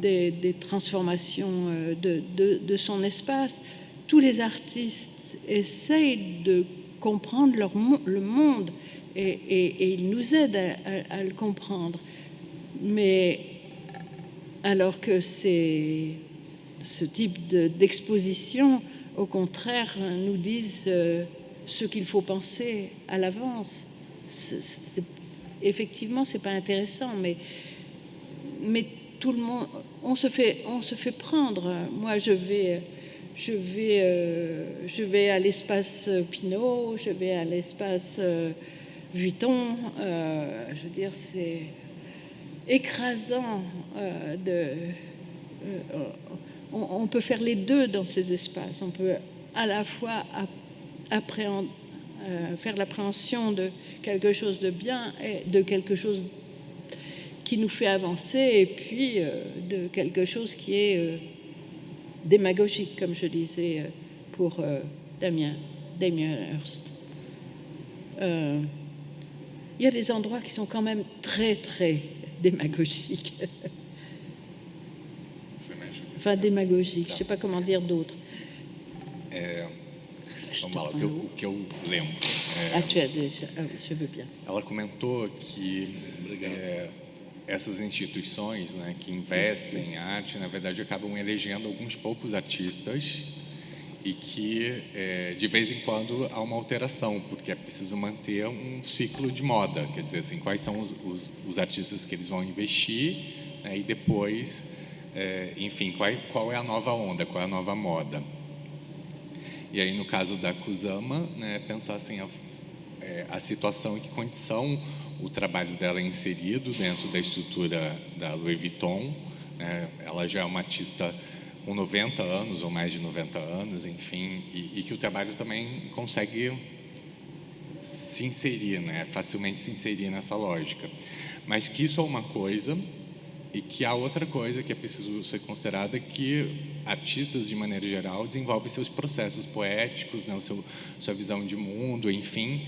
des transformations de son espace. Tous les artistes essayent de comprendre le monde et ils nous aident à le comprendre. Mais alors que ce type d'exposition, au contraire, nous disent ce qu'il faut penser à l'avance. Effectivement, c'est pas intéressant, mais tout le monde, on se fait prendre. Moi, je vais à l'espace Pinault, je vais à l'espace Vuitton. Je veux dire, c'est écrasant. On peut faire les deux dans ces espaces. On peut à la fois faire l'appréhension de quelque chose de bien et de quelque chose qui nous fait avancer, et puis de quelque chose qui est démagogique, comme je disais pour Damien Hirst. Il y a des endroits qui sont quand même très, très démagogiques. Enfin, démagogique, je ne sais pas comment dire d'autre. Vamos lá, o que eu lembro. Tu as déjà. Ah, oui, je veux bien. Ela comentou que essas instituições, né, que investem em arte, na verdade, acabam elegendo alguns poucos artistas e que, de vez em quando, há uma alteração, porque é preciso manter um ciclo de moda, quer dizer, assim, quais são os artistas que eles vão investir, né, e depois, enfim, qual é a nova onda, qual é a nova moda. E aí, no caso da Kusama, né, pensar assim, a situação, em que condição o trabalho dela é inserido dentro da estrutura da Louis Vuitton, né? Ela já é uma artista com 90 anos ou mais de 90 anos, enfim, e que o trabalho também consegue se inserir, né? Facilmente se inserir nessa lógica. Mas que isso é uma coisa e que há outra coisa que é preciso ser considerada, que artistas, de maneira geral, desenvolvem seus processos poéticos, né? Sua visão de mundo, enfim,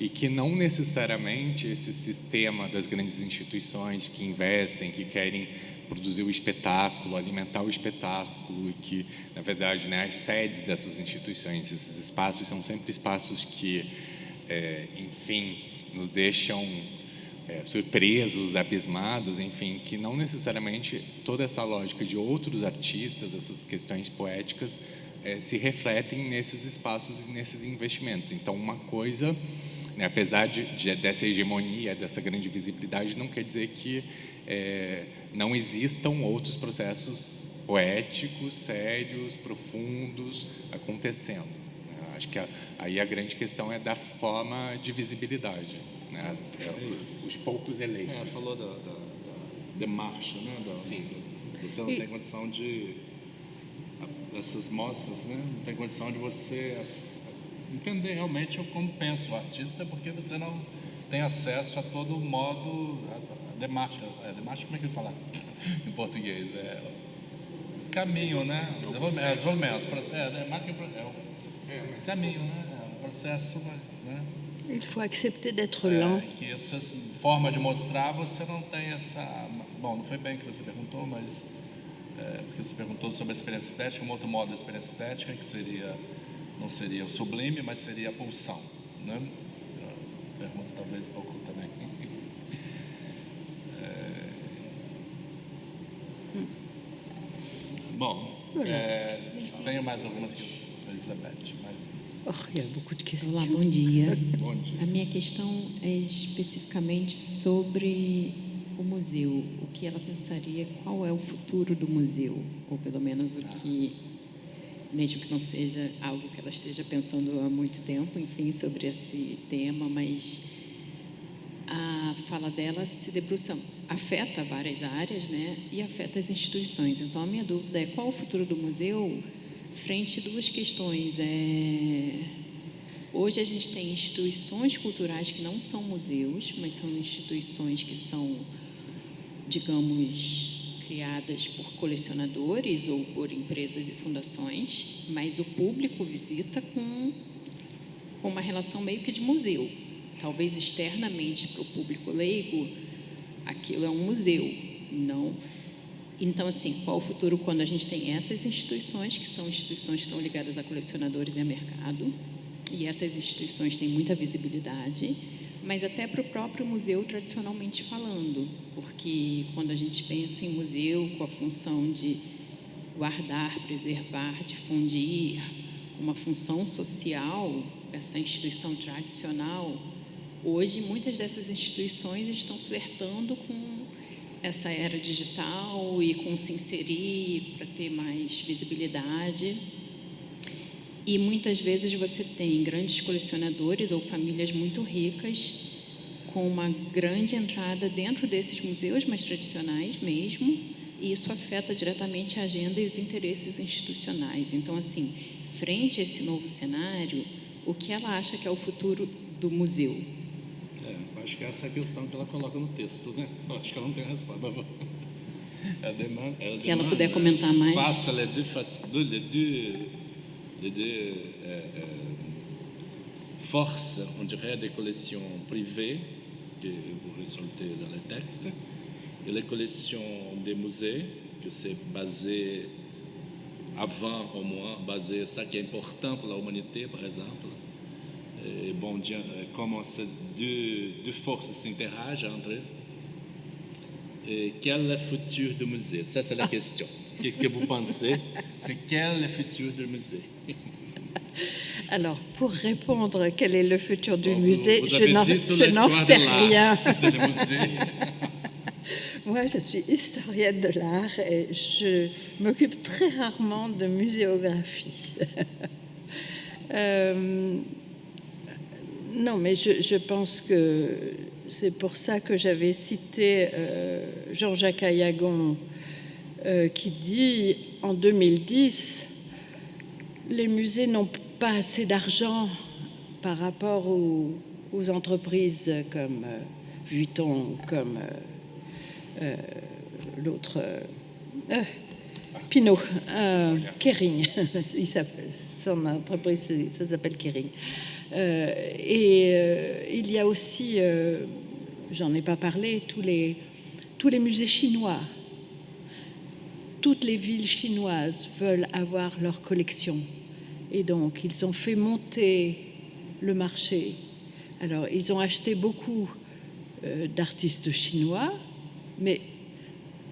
e que não necessariamente esse sistema das grandes instituições que investem, que querem produzir o espetáculo, alimentar o espetáculo, e que, na verdade, né, as sedes dessas instituições, esses espaços são sempre espaços que, enfim, nos deixam surpresos, abismados, enfim, que não necessariamente toda essa lógica de outros artistas, essas questões poéticas, se refletem nesses espaços e nesses investimentos. Então, uma coisa, né, apesar dessa hegemonia, dessa grande visibilidade, não quer dizer que não existam outros processos poéticos, sérios, profundos, acontecendo. Né? Acho que aí a grande questão é da forma de visibilidade, né? Os poucos eleitos. Falou da demarcha, né? Sim. Você não tem condição de... Essas mostras, né? Não tem condição de você entender realmente como pensa o artista, porque você não tem acesso a todo modo, a demarcha. Demarcha, como é que eu falo em português? Caminho, né? Desenvolvimento. Caminho, né? O processo, né? Il faut accepter d'être lent. Que essa forma de mostrar, você não tem essa... Bom, não foi bem que você perguntou, mas... porque você perguntou sobre a experiência estética, um outro modo de experiência estética, que seria, não seria o sublime, mas seria a pulsão, né? Pergunta talvez um pouco também. Bom, tenho mais algumas questões, Elizabeth, mas... Il y a beaucoup de questions. Olá, bom dia. Bom dia. A minha questão é especificamente sobre o museu. O que ela pensaria, qual é o futuro do museu? Ou pelo menos o que, mesmo que não seja algo que ela esteja pensando há muito tempo, enfim, sobre esse tema, mas a fala dela se debruça, afeta várias áreas, né? E afeta as instituições. Então, a minha dúvida é qual o futuro do museu frente a duas questões. Hoje a gente tem instituições culturais que não são museus, mas são instituições que são, digamos, criadas por colecionadores ou por empresas e fundações, mas o público visita com uma relação meio que de museu. Talvez externamente para o público leigo, aquilo é um museu, não... Então, assim, qual o futuro quando a gente tem essas instituições, que são instituições que estão ligadas a colecionadores e a mercado, e essas instituições têm muita visibilidade, mas até para o próprio museu tradicionalmente falando, porque quando a gente pensa em museu com a função de guardar, preservar, difundir, uma função social, essa instituição tradicional, hoje muitas dessas instituições estão flertando com essa era digital e com se inserir para ter mais visibilidade. E muitas vezes você tem grandes colecionadores ou famílias muito ricas com uma grande entrada dentro desses museus mais tradicionais mesmo, e isso afeta diretamente a agenda e os interesses institucionais. Então, assim, frente a esse novo cenário, o que ela acha que é o futuro do museu? Acho que essa é a questão que ela coloca no texto, né? Acho que ela não tem resposta. Se ela puder comentar mais. Face les deux forces, on dirait, des collections privées, que vous résultez dans le texte, et les collections des musées, que c'est basé, avant au moins, basé, ça qui est important pour l'humanité, par exemple. Et bon, comment ces deux forces s'interagent entre eux. Et quel est le futur du musée? Ça, c'est la question. Qu'est-ce que vous pensez? C'est quel est le futur du musée? Alors, pour répondre quel est le futur du musée, vous je n'en sais rien. Moi, je suis historienne de l'art et je m'occupe très rarement de muséographie. Non, mais je pense que c'est pour ça que j'avais cité Jean-Jacques Ayagon qui dit en 2010 les musées n'ont pas assez d'argent par rapport aux entreprises comme Vuitton, comme l'autre Pinault, Kering, son entreprise, ça s'appelle Kering. Il y a aussi, j'en ai pas parlé, tous les musées chinois. Toutes les villes chinoises veulent avoir leur collection. Et donc, ils ont fait monter le marché. Alors, ils ont acheté beaucoup d'artistes chinois, mais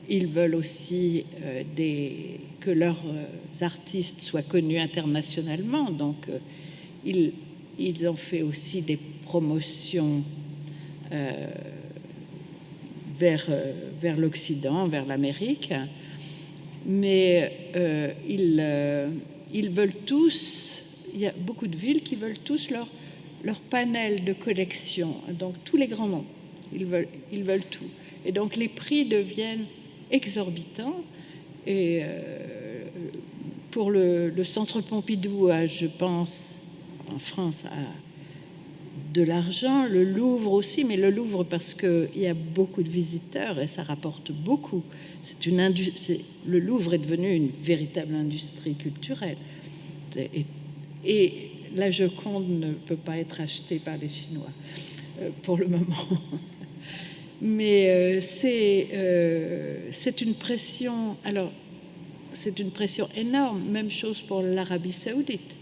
ils veulent aussi que leurs artistes soient connus internationalement. Donc, ils ont fait aussi des promotions vers l'Occident, vers l'Amérique. Mais ils veulent tous il y a beaucoup de villes qui veulent tous leur panel de collection, donc tous les grands noms, ils veulent tout. Et donc les prix deviennent exorbitants. Et pour le Centre Pompidou, je pense, en France, à de l'argent, le Louvre aussi, mais le Louvre parce qu'il y a beaucoup de visiteurs et ça rapporte beaucoup. Le Louvre est devenu une véritable industrie culturelle. Et la Joconde ne peut pas être achetée par les Chinois pour le moment. Mais c'est une pression. Alors, c'est une pression énorme. Même chose pour l'Arabie Saoudite,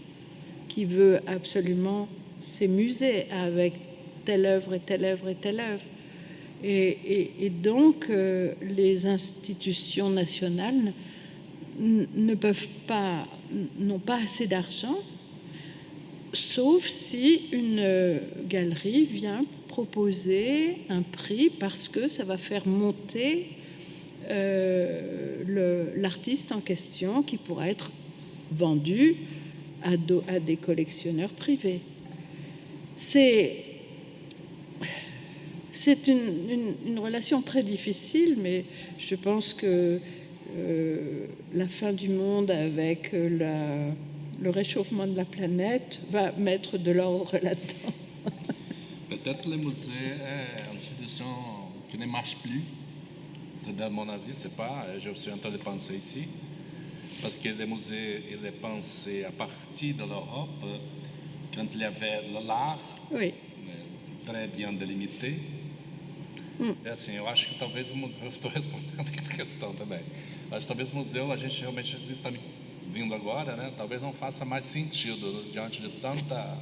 qui veut absolument ses musées avec telle œuvre et telle œuvre et telle œuvre. Et donc, les institutions nationales n'ont pas assez d'argent, sauf si une galerie vient proposer un prix parce que ça va faire monter l'artiste en question qui pourra être vendu à des collectionneurs privés. C'est une relation très difficile, mais je pense que la fin du monde avec le réchauffement de la planète va mettre de l'ordre là-dedans. Peut-être le musée est une institution qui ne marche plus. C'est à mon avis, c'est pas. Je suis en train de penser ici. Parce que le musée, il est pensé à partir de l'Europe, quand il y avait l'art, Oui. très bien délimité. É assim, eu acho que talvez, eu estou respondendo a questão também, mas talvez o museu, a gente realmente, isso está me vindo agora, né? Talvez não faça mais sentido diante de tanta...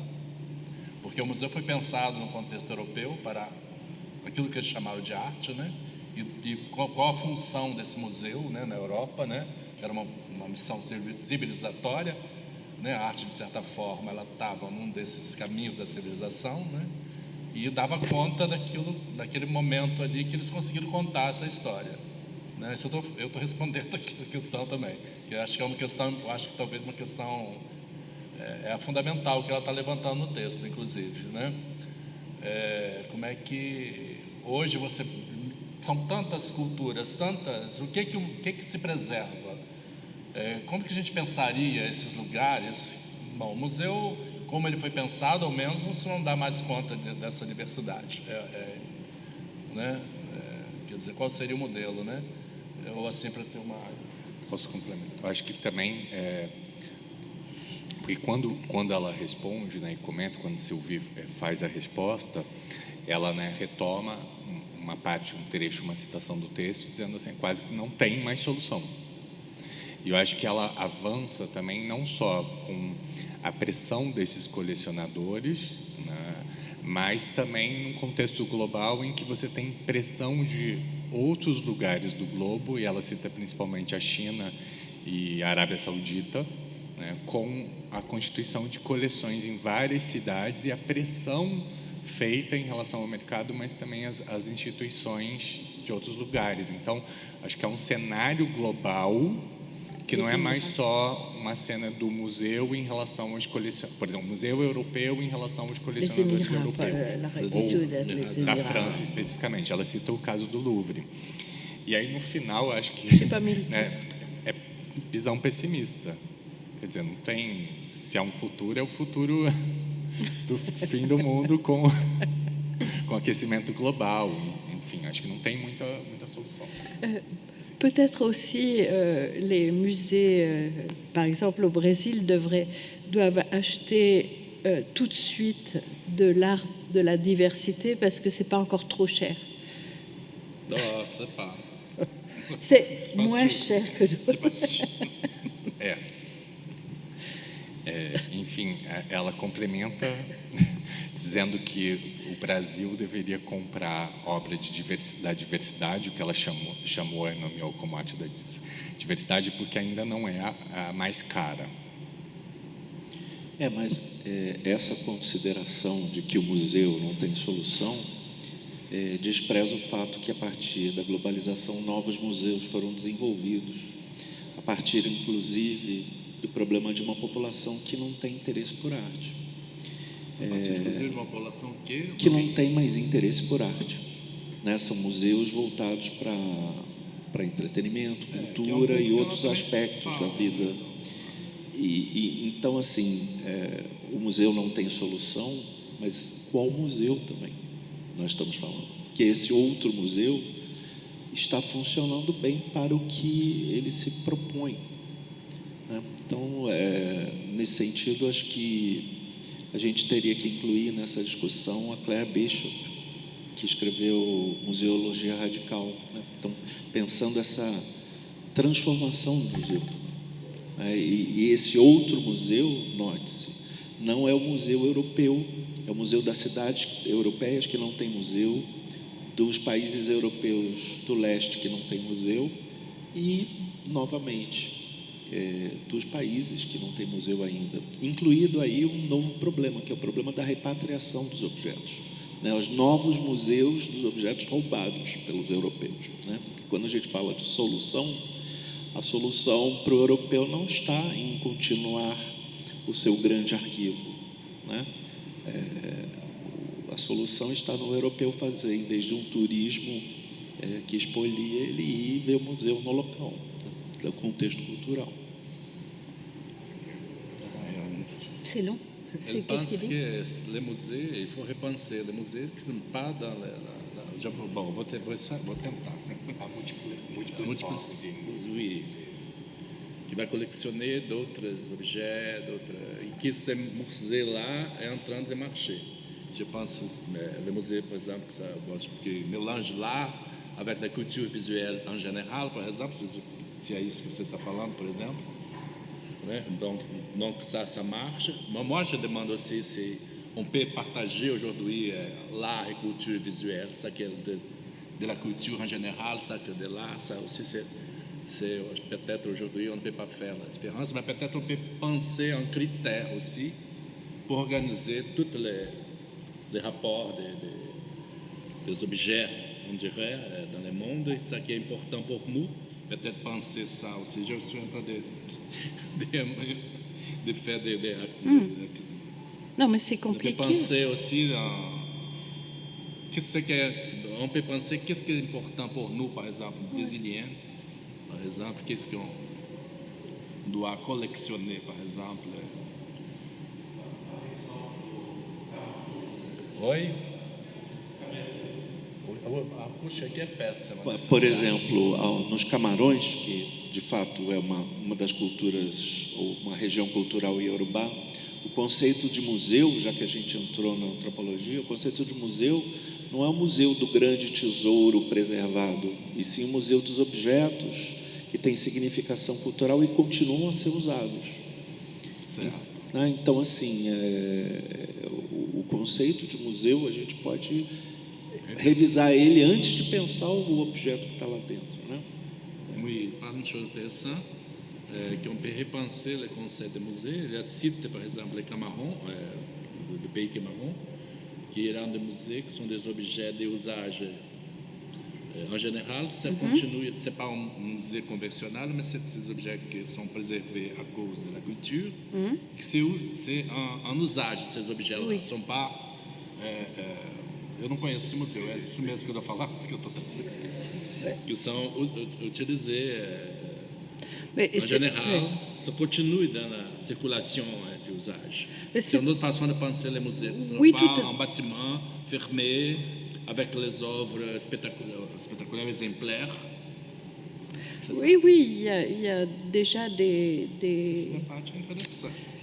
Porque o museu foi pensado no contexto europeu para aquilo que eles chamaram de arte, né? E qual a função desse museu, né, na Europa, né? Que era uma missão civilizatória, né? A arte, de certa forma, ela estava num desses caminhos da civilização, né? E dava conta daquele momento ali que eles conseguiram contar essa história, né? Isso eu estou respondendo aqui a questão também, que eu acho que é uma questão, eu acho que talvez uma questão é a fundamental que ela está levantando no texto, inclusive, né? Como é que hoje são tantas culturas, tantas, o que se preserva? Como que a gente pensaria esses lugares? Bom, o museu, como ele foi pensado, ao menos você não dá mais conta dessa diversidade, né? Quer dizer, qual seria o modelo, né? Ou assim, para ter uma... Posso complementar? Eu acho que também, porque quando ela responde, né, e comenta, quando Sylvie faz a resposta, ela, né, retoma uma parte, um trecho, uma citação do texto, dizendo assim, quase que não tem mais solução. E eu acho que ela avança também não só com a pressão desses colecionadores, né, mas também num contexto global em que você tem pressão de outros lugares do globo, e ela cita principalmente a China e a Arábia Saudita, né, com a constituição de coleções em várias cidades e a pressão feita em relação ao mercado, mas também as instituições de outros lugares. Então, acho que é um cenário global que não é mais só uma cena do museu em relação aos colecionadores, por exemplo, o museu europeu em relação aos colecionadores europeus, ou da França especificamente. Ela cita o caso do Louvre. E aí, no final, acho que né, é visão pessimista. Quer dizer, não tem... Se há um futuro, é o futuro do fim do mundo com aquecimento global. Enfim, acho que não tem muita solução. Peut-être aussi les musées, par exemple au Brésil, doivent acheter tout de suite de l'art de la diversité parce que c'est pas encore trop cher. Non, c'est pas. C'est moins cher que d'autres. C'est pas sûr. Enfim, ela complementa dizendo que o Brasil deveria comprar obra da diversidade, o que ela chamou e nomeou como arte da diversidade, porque ainda não é a mais cara. Mas essa consideração de que o museu não tem solução despreza o fato que, a partir da globalização, novos museus foram desenvolvidos, a partir, inclusive, do problema de uma população que não tem interesse por arte. Inclusive uma população que não tem mais interesse por arte, né? São museus voltados para entretenimento, cultura e outros aspectos da vida. Então, assim, o museu não tem solução, mas qual museu também nós estamos falando? Que esse outro museu está funcionando bem para o que ele se propõe, né? Então, nesse sentido, acho que a gente teria que incluir nessa discussão a Claire Bishop, que escreveu Museologia Radical, né? Então, pensando essa transformação do museu. E esse outro museu, note-se, não é o museu europeu, é o museu das cidades europeias que não tem museu, dos países europeus do leste que não tem museu e, novamente, dos países que não tem museu ainda, incluído aí um novo problema, que é o problema da repatriação dos objetos, né? Os novos museus dos objetos roubados pelos europeus, né? Porque quando a gente fala de solução, a solução para o europeu não está em continuar o seu grande arquivo, né? A solução está no europeu fazer, em vez de um turismo que expolia, ele ir e ver o museu no local, do contexto cultural. C'est long. Je pense que les musées, il faut repenser les musées qui ne sont pas dans bon, vou tentar. Oui, qui va collectionner d'autres objets, et que ce musée-là est en train de marcher. Je pense les musées, par exemple, que mélange l'art avec la culture visuelle en général, par exemple, se é isso que você está falando, por exemplo. Donc ça marche. Moi, je demande aussi si on peut partager aujourd'hui l'art et culture visuelle, ça qui est de la culture en général, ça que de l'art, ça aussi c'est peut-être aujourd'hui on ne peut pas faire la différence, mais peut-être on peut penser en critères aussi pour organiser tous les rapports des objets, on dirait, dans le monde, et ça qui est important pour nous. Peut-être penser ça aussi. Je suis en train de faire Non, mais c'est compliqué. De penser aussi on peut penser qu'est-ce qui est important pour nous, par exemple, brésiliens, par exemple, qu'est-ce qu'on doit collectionner, par exemple. Oui. Puxa, aqui é péssima. Por exemplo, nos Camarões, que de fato é uma das culturas, ou uma região cultural iorubá, o conceito de museu, já que a gente entrou na antropologia, o conceito de museu não é o museu do grande tesouro preservado, e sim o museu dos objetos que têm significação cultural e continuam a ser usados. Certo. Então, assim, o conceito de museu, a gente pode revisar ele antes de pensar o objeto que está lá dentro, né? Oui, par une chose intéressante, qu'on peut repenser le concept de musée. Il cite, par exemple, les Camarons, du pays Cameroun, qui rendent des musées, qui sont des objets d'usage. En général, ça continue, ce n'est pas un musée conventionnel, mais c'est des objets qui sont préservés à cause de la culture, c'est en usage, ces objets-là. Oui. Ne sont pas... eu não conheço esse museu, é isso mesmo que eu estou falando, que eu estou dizendo. Que são utilisés en général, ça continue dans la circulation de usage. C'est une autre façon de penser les musées. Ce n'est pas un bâtiment fermé avec les œuvres spectaculaires exemplaires. Oui, il y a déjà des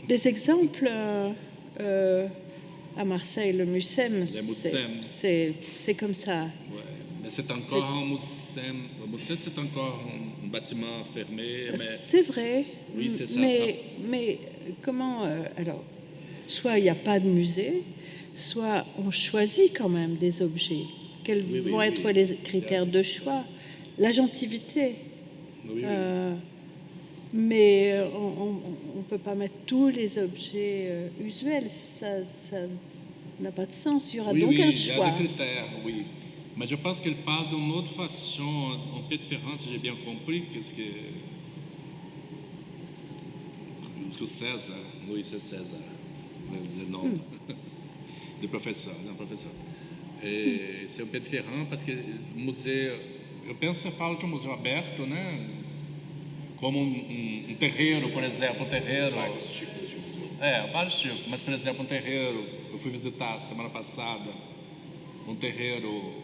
exemples à Marseille, le Mucem, c'est comme ça. Ouais. Mais c'est encore un Mucem. Le Mucem, c'est encore un bâtiment fermé. C'est vrai. Oui, c'est ça. Mais comment... alors, soit il n'y a pas de musée, soit on choisit quand même des objets. Quels vont être les critères de choix? L'agentivité. Oui. Mais on ne peut pas mettre tous les objets usuels, ça n'a pas de sens. Il y aura donc un choix. Il y a des critères, oui. Mais je pense qu'elle parle d'une autre façon, un peu différente, si j'ai bien compris. Parce que o César, Luiz César, le nom de professeur, não, professor. Esse é o Pedro Ferrand, parce que museu, eu penso que você fala de um museu aberto, né? Como um terreiro, por exemplo, um terreiro. Vários tipos de museu. Vários tipos, mas, por exemplo, um terreiro, eu fui visitar semana passada, um terreiro,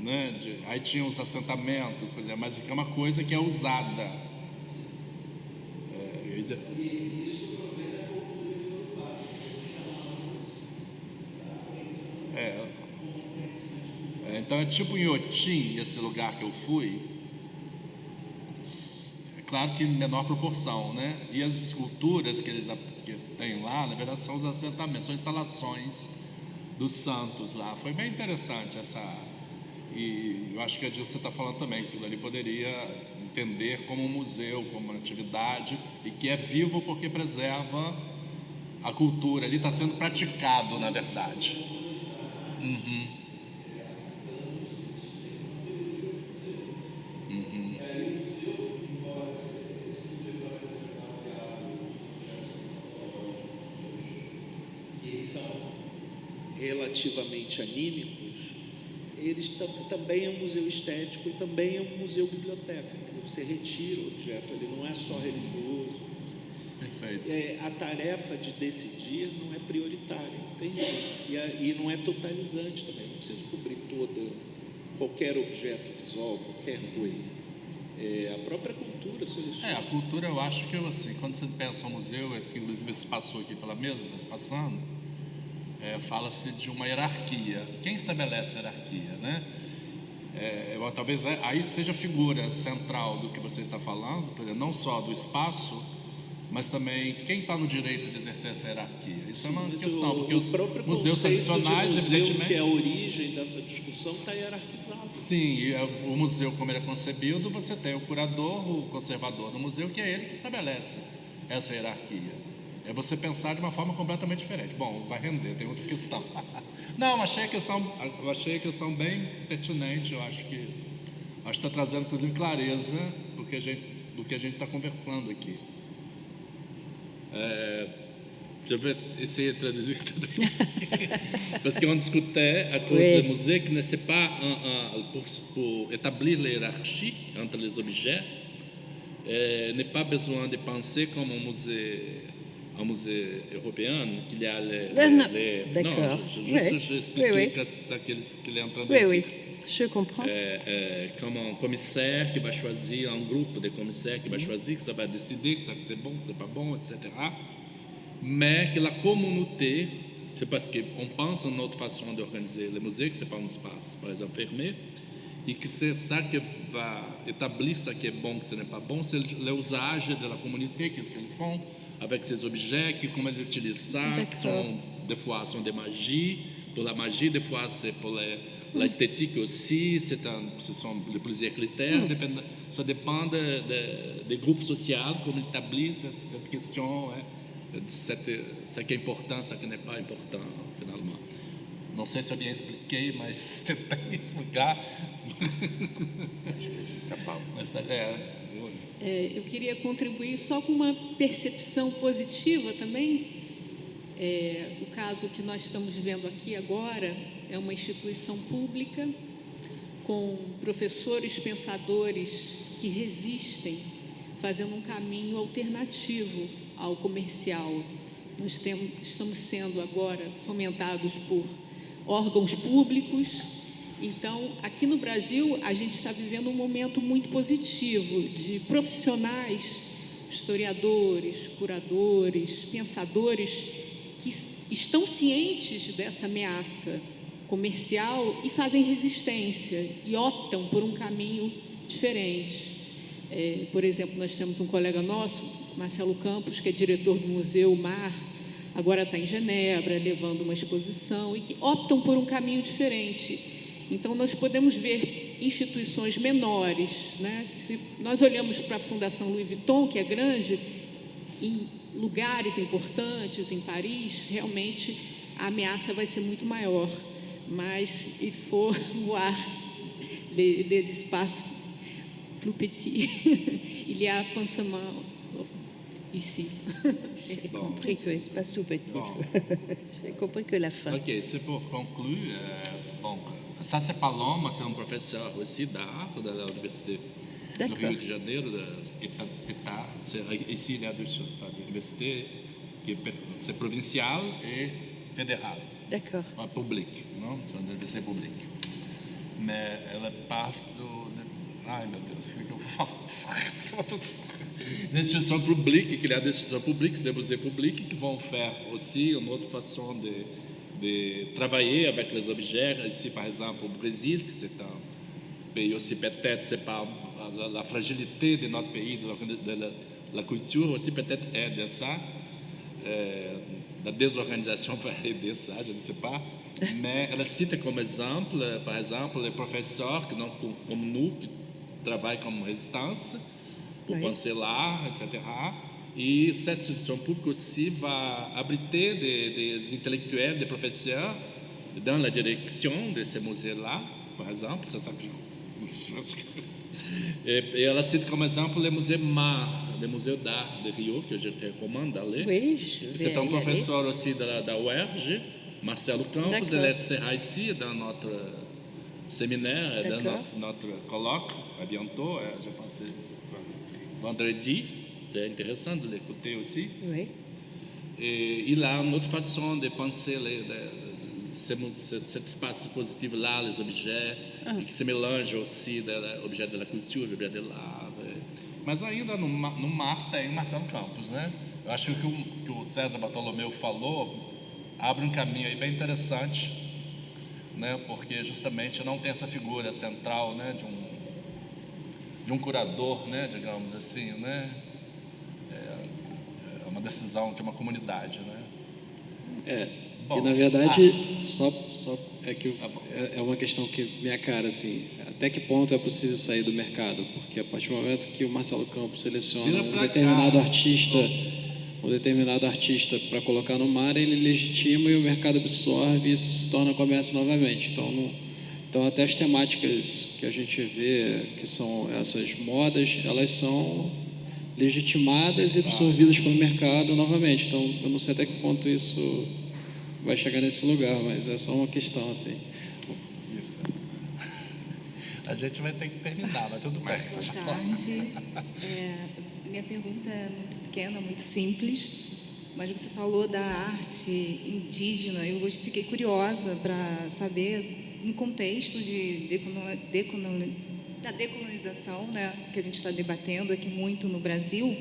né? Aí tinha os assentamentos, por exemplo, mas é uma coisa que é usada. Então é tipo em Otim, esse lugar que eu fui, é claro que em menor proporção, né? E as esculturas que eles têm lá, na verdade, são os assentamentos, são instalações dos santos lá. Foi bem interessante essa. E eu acho que é disso que você está falando também, que aquilo ali poderia entender como um museu, como uma atividade, e que é vivo porque preserva a cultura. Ali está sendo praticado, na verdade. Relativamente anímicos, eles também é um museu estético e também é um museu biblioteca. Quer dizer, você retira o objeto, ele não é só religioso. Perfeito. A tarefa de decidir não é prioritária, entende? E não é totalizante também. Não precisa cobrir qualquer objeto visual, qualquer coisa. A própria cultura seleciona. A cultura, eu acho que assim, quando você pensa em um museu, inclusive se passou aqui pela mesa, mas passando, fala-se de uma hierarquia. Quem estabelece a hierarquia, né? Talvez aí seja a figura central do que você está falando, não só do espaço, mas também quem está no direito de exercer essa hierarquia. Isso é uma questão, porque os museus tradicionais, evidentemente, que é a origem dessa discussão, está hierarquizado. Sim, e o museu, como ele é concebido, você tem o curador, o conservador do museu, que é ele que estabelece essa hierarquia. É você pensar de uma forma completamente diferente. Bom, vai render, tem outra questão. Não, achei a questão bem pertinente. Eu acho que está trazendo, inclusive, clareza do que a gente está conversando aqui. Je vais essayer de traduire. Parce qu'on discutait à cause Oui. du musée que ne c'est pas pour établir la hiérarchie entre les objets, n'est pas besoin de penser comme un musée européen, qu'il y a D'accord. Non, Oui. je explique Oui. ce qu'il est en train de Oui, dire. oui, je comprends. Comme un commissaire qui va choisir, un groupe de commissaires qui va choisir, que ça va décider que c'est bon, que c'est pas bon, etc. Mais que la communauté, c'est parce qu'on pense à une autre façon d'organiser le musée, que ce n'est pas un espace, par exemple, fermé, et que c'est ça qui va établir ce qui est bon, que ce n'est pas bon, c'est l'usage de la communauté, qu'est-ce qu'ils font avec ces objets, comment ils utilisent ça, qui sont, des fois sont des magies, pour la magie, des fois c'est pour l'esthétique aussi, ce sont plusieurs critères, ça dépend des groupes sociaux, comment ils établissent cette question, ce qui est important, ce qui n'est pas important, finalement. Não sei se eu bem expliquei, mas tentei explicar. Mas eu queria contribuir só com uma percepção positiva também. O caso que nós estamos vivendo aqui agora é uma instituição pública com professores, pensadores que resistem, fazendo um caminho alternativo ao comercial. Nós estamos sendo agora fomentados por órgãos públicos. Então, aqui no Brasil, a gente está vivendo um momento muito positivo de profissionais, historiadores, curadores, pensadores que estão cientes dessa ameaça comercial e fazem resistência e optam por um caminho diferente. Por exemplo, nós temos um colega nosso, Marcelo Campos, que é diretor do Museu Mar, agora está em Genebra, levando uma exposição, e que optam por um caminho diferente. Então, nós podemos ver instituições menores, né? Se nós olhamos para a Fundação Louis Vuitton, que é grande, em lugares importantes, em Paris, realmente a ameaça vai ser muito maior. Mas, il faut voir des espaces plus petits. Il y a pensement ici. J'ai compris que l'espace tout petit. Bon. J'ai compris que la fin. Ok, c'est pour conclure. Bon, ça c'est Paloma, c'est un professeur aussi d'art de l'Université do D'accord. Rio de Janeiro, État. Ici, il y a deux choses. L'université, c'est provincial et fédéral. D'accord. Publique, não? C'est une université publique. Mais ela parte ai, meu Deus, o que eu vou falar? Des instituitions publiques, qu'il y a des institutions publiques, des musées publics qui vont faire aussi une autre façon de travailler avec les objets. Ici, par exemple, au Brésil, que c'est un pays aussi, peut-être, c'est pas la fragilité de notre pays, de la culture aussi, peut-être aide ça. La désorganisation va aider ça, je ne sais pas. Mais elle cite comme exemple, par exemple, les professeurs comme nous, qui travaillent comme résistance, pour Oui. penser l'art, etc. Et cette institution publique aussi va abriter des intellectuels, des professeurs dans la direction de ces musées-là, par exemple. Ça s'appelle. Et ela cite comme exemple le musée MAR, le musée d'art de Rio, que je te recommande d'aller. Oui, je vais C'est un y professeur aussi da UERJ, Marcelo Campos. D'accord. Ele sera ici dans notre séminaire, dans D'accord. notre colloque, à bientôt, je pense vendredi. C'est intéressant de l'écouter aussi. aller. Oui. Et il a une autre façon de penser cet espaço positivo-là, les objets, e que se melange aussi objetos da cultura, objetos de l'art. Mas ainda no mar tem Marcelo Campos, né? Eu acho que o que o César Bartolomeu falou abre um caminho aí bem interessante, né? Porque justamente não tem essa figura central, né? De um curador, né? Digamos assim, né? É uma decisão de uma comunidade, né? E na verdade, só é que é uma questão que minha cara, assim, até que ponto é possível sair do mercado? Porque a partir do momento que o Marcelo Campos seleciona um determinado artista para colocar no mar, ele legitima e o mercado absorve e isso se torna comércio novamente. Então até as temáticas que a gente vê, que são essas modas, elas são legitimadas e absorvidas pelo mercado novamente. Então eu não sei até que ponto isso vai chegar nesse lugar, mas é só uma questão assim. Isso. A gente vai ter que terminar, mas tudo bem. Boa tarde. Minha pergunta é muito pequena, muito simples, mas você falou da arte indígena. Eu fiquei curiosa para saber, no contexto da decolonização, né, que a gente está debatendo aqui muito no Brasil,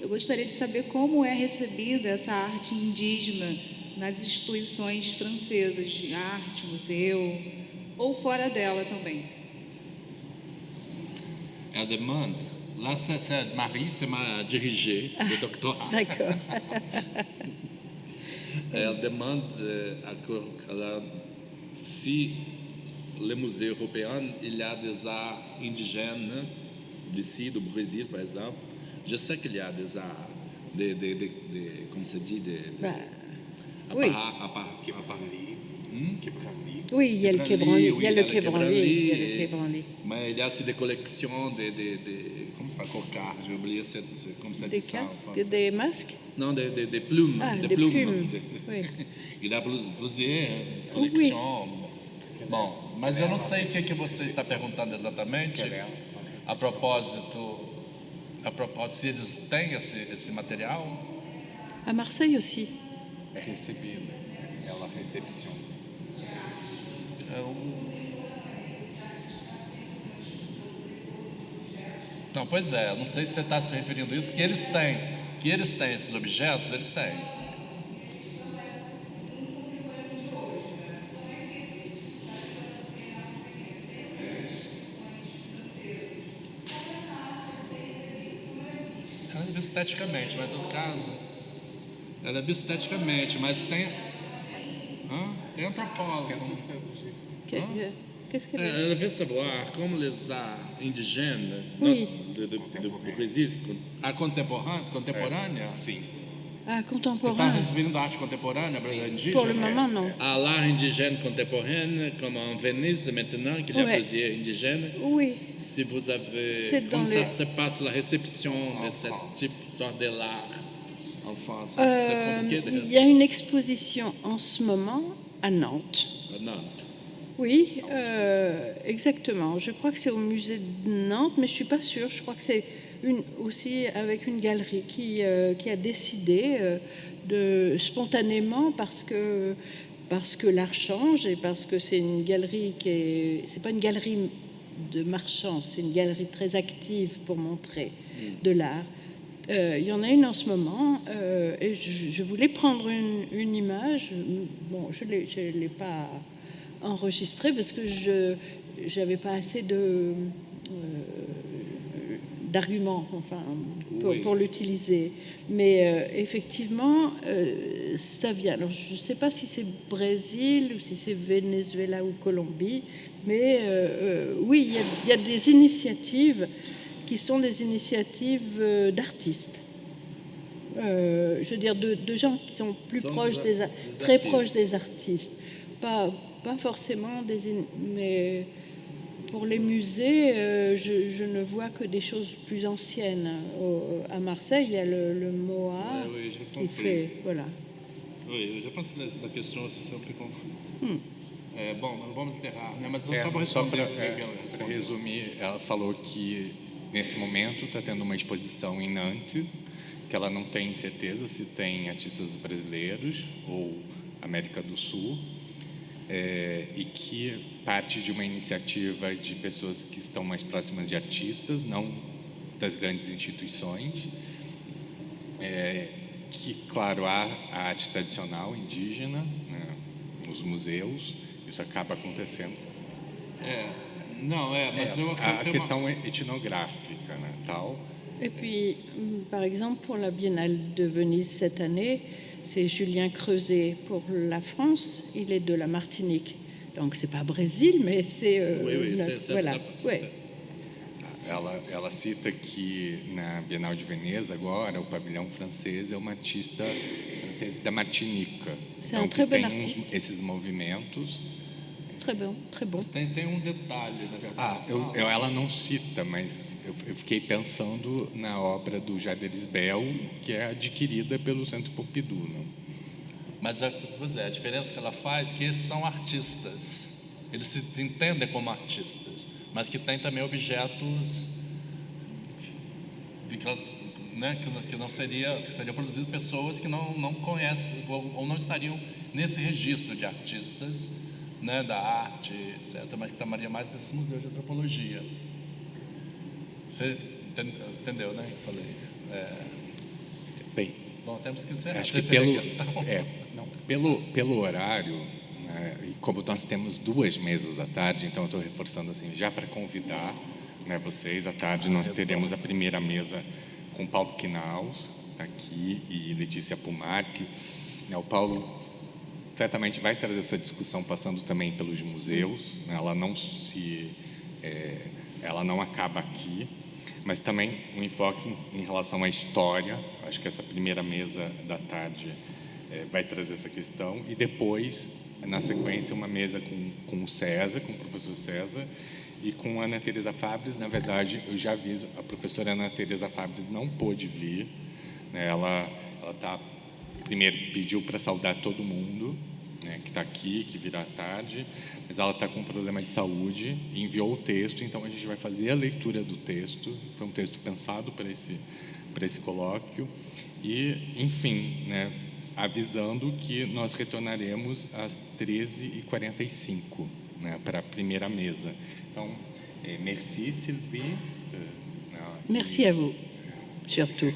eu gostaria de saber como é recebida essa arte indígena nas instituições francesas de arte, museu, ou fora dela também. Elle demande, là Marie, c'est ma dirigée de doctorat. D'accord. Elle demande si le musée européen, il y a des arts indigènes d'ici, du Brésil par exemple. Je sais qu'il y a des arts, comme se dit, Oui. Oui, il y a le quai branly. Il y a le quai branly. Mais il y a aussi des collections comment ça s'appelle, cocards, j'ai oublié comme ça dit ça en français. Des masques? Non, des plumes. Ah, des des plumes. Oui. Il y a plusieurs coleções. Bom, mas eu não sei o que você está perguntando exatamente. A propósito, se eles têm esse material. À Marseille aussi. É recebida, ela recepciona. Não, pois é, não sei se você está se referindo a isso, que eles têm esses objetos, eles têm. Ela é esteticamente, mas em todo caso, ela é esteticamente, mas tem antropólogo. Qu'est-ce qu'elle Elle veut savoir comment les arts indigènes Oui. do Brésil, art contemporânea, Sim. Ah, Você está contemporain. referindo à arte contemporânea indígena? Pour le moment, non. À l'art indigène contemporain, comme en Venise maintenant, qu'il y a Ouais. plusieurs indigènes. Oui, Si vous avez... C'est dans Comment ça les- se passe la réception de cette type sorte de l'art en France? C'est compliqué il y a une exposition en ce moment à Nantes. à Nantes. Oui, exactement. Je crois que c'est au musée de Nantes, mais je ne suis pas sûre. Je crois que c'est aussi avec une galerie qui a décidé spontanément parce que l'art change et parce que c'est une galerie c'est pas une galerie de marchands, c'est une galerie très active pour montrer de l'art. Il y en a une en ce moment et je voulais prendre une image. Bon, je l'ai pas enregistrée parce que je n'avais pas assez d'arguments pour l'utiliser. Mais effectivement, ça vient. Alors, je ne sais pas si c'est Brésil ou si c'est Venezuela ou Colombie, mais oui, il y a des initiatives qui sont des initiatives d'artistes. Je veux dire, de gens qui sont plus proches très proches des artistes. Pas forcément mais pour les musées, je ne vois que des choses plus anciennes. À Marseille, il y a le MOA Oui, j'ai qui compris. fait... Voilà. Oui, je pense que la question aussi é sempre confusa. Bom, vamos enterrar, né? Mas só para Só responder. para resumir, ela falou que nesse momento está tendo uma exposição em Nantes, que ela não tem certeza se tem artistas brasileiros ou América do Sul, e que parte de uma iniciativa de pessoas que estão mais próximas de artistas, não das grandes instituições, que, claro, há a arte tradicional indígena, né, nos museus, isso acaba acontecendo. Não, mas eu A questão etnográfica, né, tal. Et puis, par exemple, pour la Biennale de Venise cette année, c'est Julien Creuset pour la France. Il est de la Martinique. Donc, c'est pas Brésil, mais c'est... Oui, voilà. Ouais. Ela cita que na Bienal de Veneza agora o pavilhão francês é uma artista francesa da Martinica. C'est Então un très que bon tem artiste. esses movimentos. Très bon, très bon. Mas tem detalhe, na verdade. Ela não cita, mas eu fiquei pensando na obra do Jader Isbel, que é adquirida pelo Centro Pompidou. Né? Mas a diferença que ela faz é que esses são artistas. Eles se entendem como artistas, mas que tem também objetos que não seriam produzidos por pessoas que não conhecem ou não estariam nesse registro de artistas, né, da arte, etc., mas que estaria mais nesses museus de antropologia. Você entendeu, né? Falei. Bem, Bom, temos que encerrar. acho Você que fez a questão. pelo horário, né, e como nós temos 2 mesas à tarde, então eu estou reforçando assim, já para convidar, né, vocês, à tarde nós teremos a primeira mesa com Paulo Quinaus, tá aqui, e Letícia Pumarque. Né, o Paulo certamente vai trazer essa discussão passando também pelos museus, né, ela não acaba aqui, mas também um enfoque em relação à história. Acho que essa primeira mesa da tarde vai trazer essa questão, e depois, na sequência, uma mesa com o César, com o professor César, e com a Ana Teresa Fabres. Na verdade, eu já aviso, a professora Ana Teresa Fabres não pôde vir, né, ela primeiro pediu para saudar todo mundo, né, que está aqui, que virá à tarde, mas ela está com um problema de saúde e enviou o texto, então a gente vai fazer a leitura do texto. Foi um texto pensado para esse colóquio e, enfim, né, avisando que nós retornaremos às 13h45, né, para a primeira mesa. Então, merci Sylvie. Merci à vous, surtout.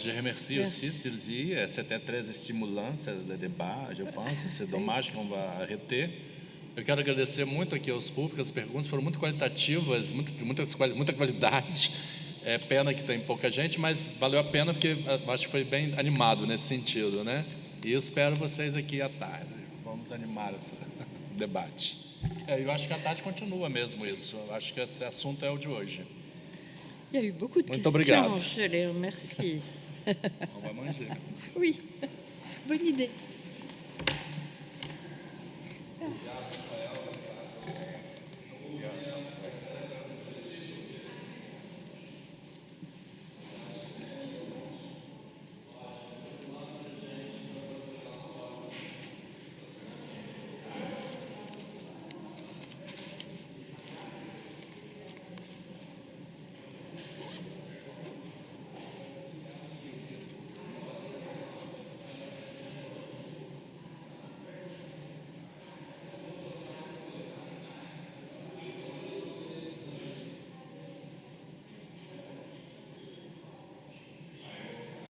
Je remercie aussi Sylvie. C'était très stimulant le débat, je pense. C'est dommage qu'on va arrêter. Eu quero agradecer muito aqui aos públicos, as perguntas foram muito qualitativas, muita qualidade. É pena que tem pouca gente, mas valeu a pena porque acho que foi bem animado nesse sentido, né? E eu espero vocês aqui à tarde. Vamos animar esse debate. Eu acho que à tarde continua mesmo isso. Eu acho que esse assunto é o de hoje. Il y a eu beaucoup de Muito questions. obrigado. Je les remercie. On va manger. Oui, bonne idée.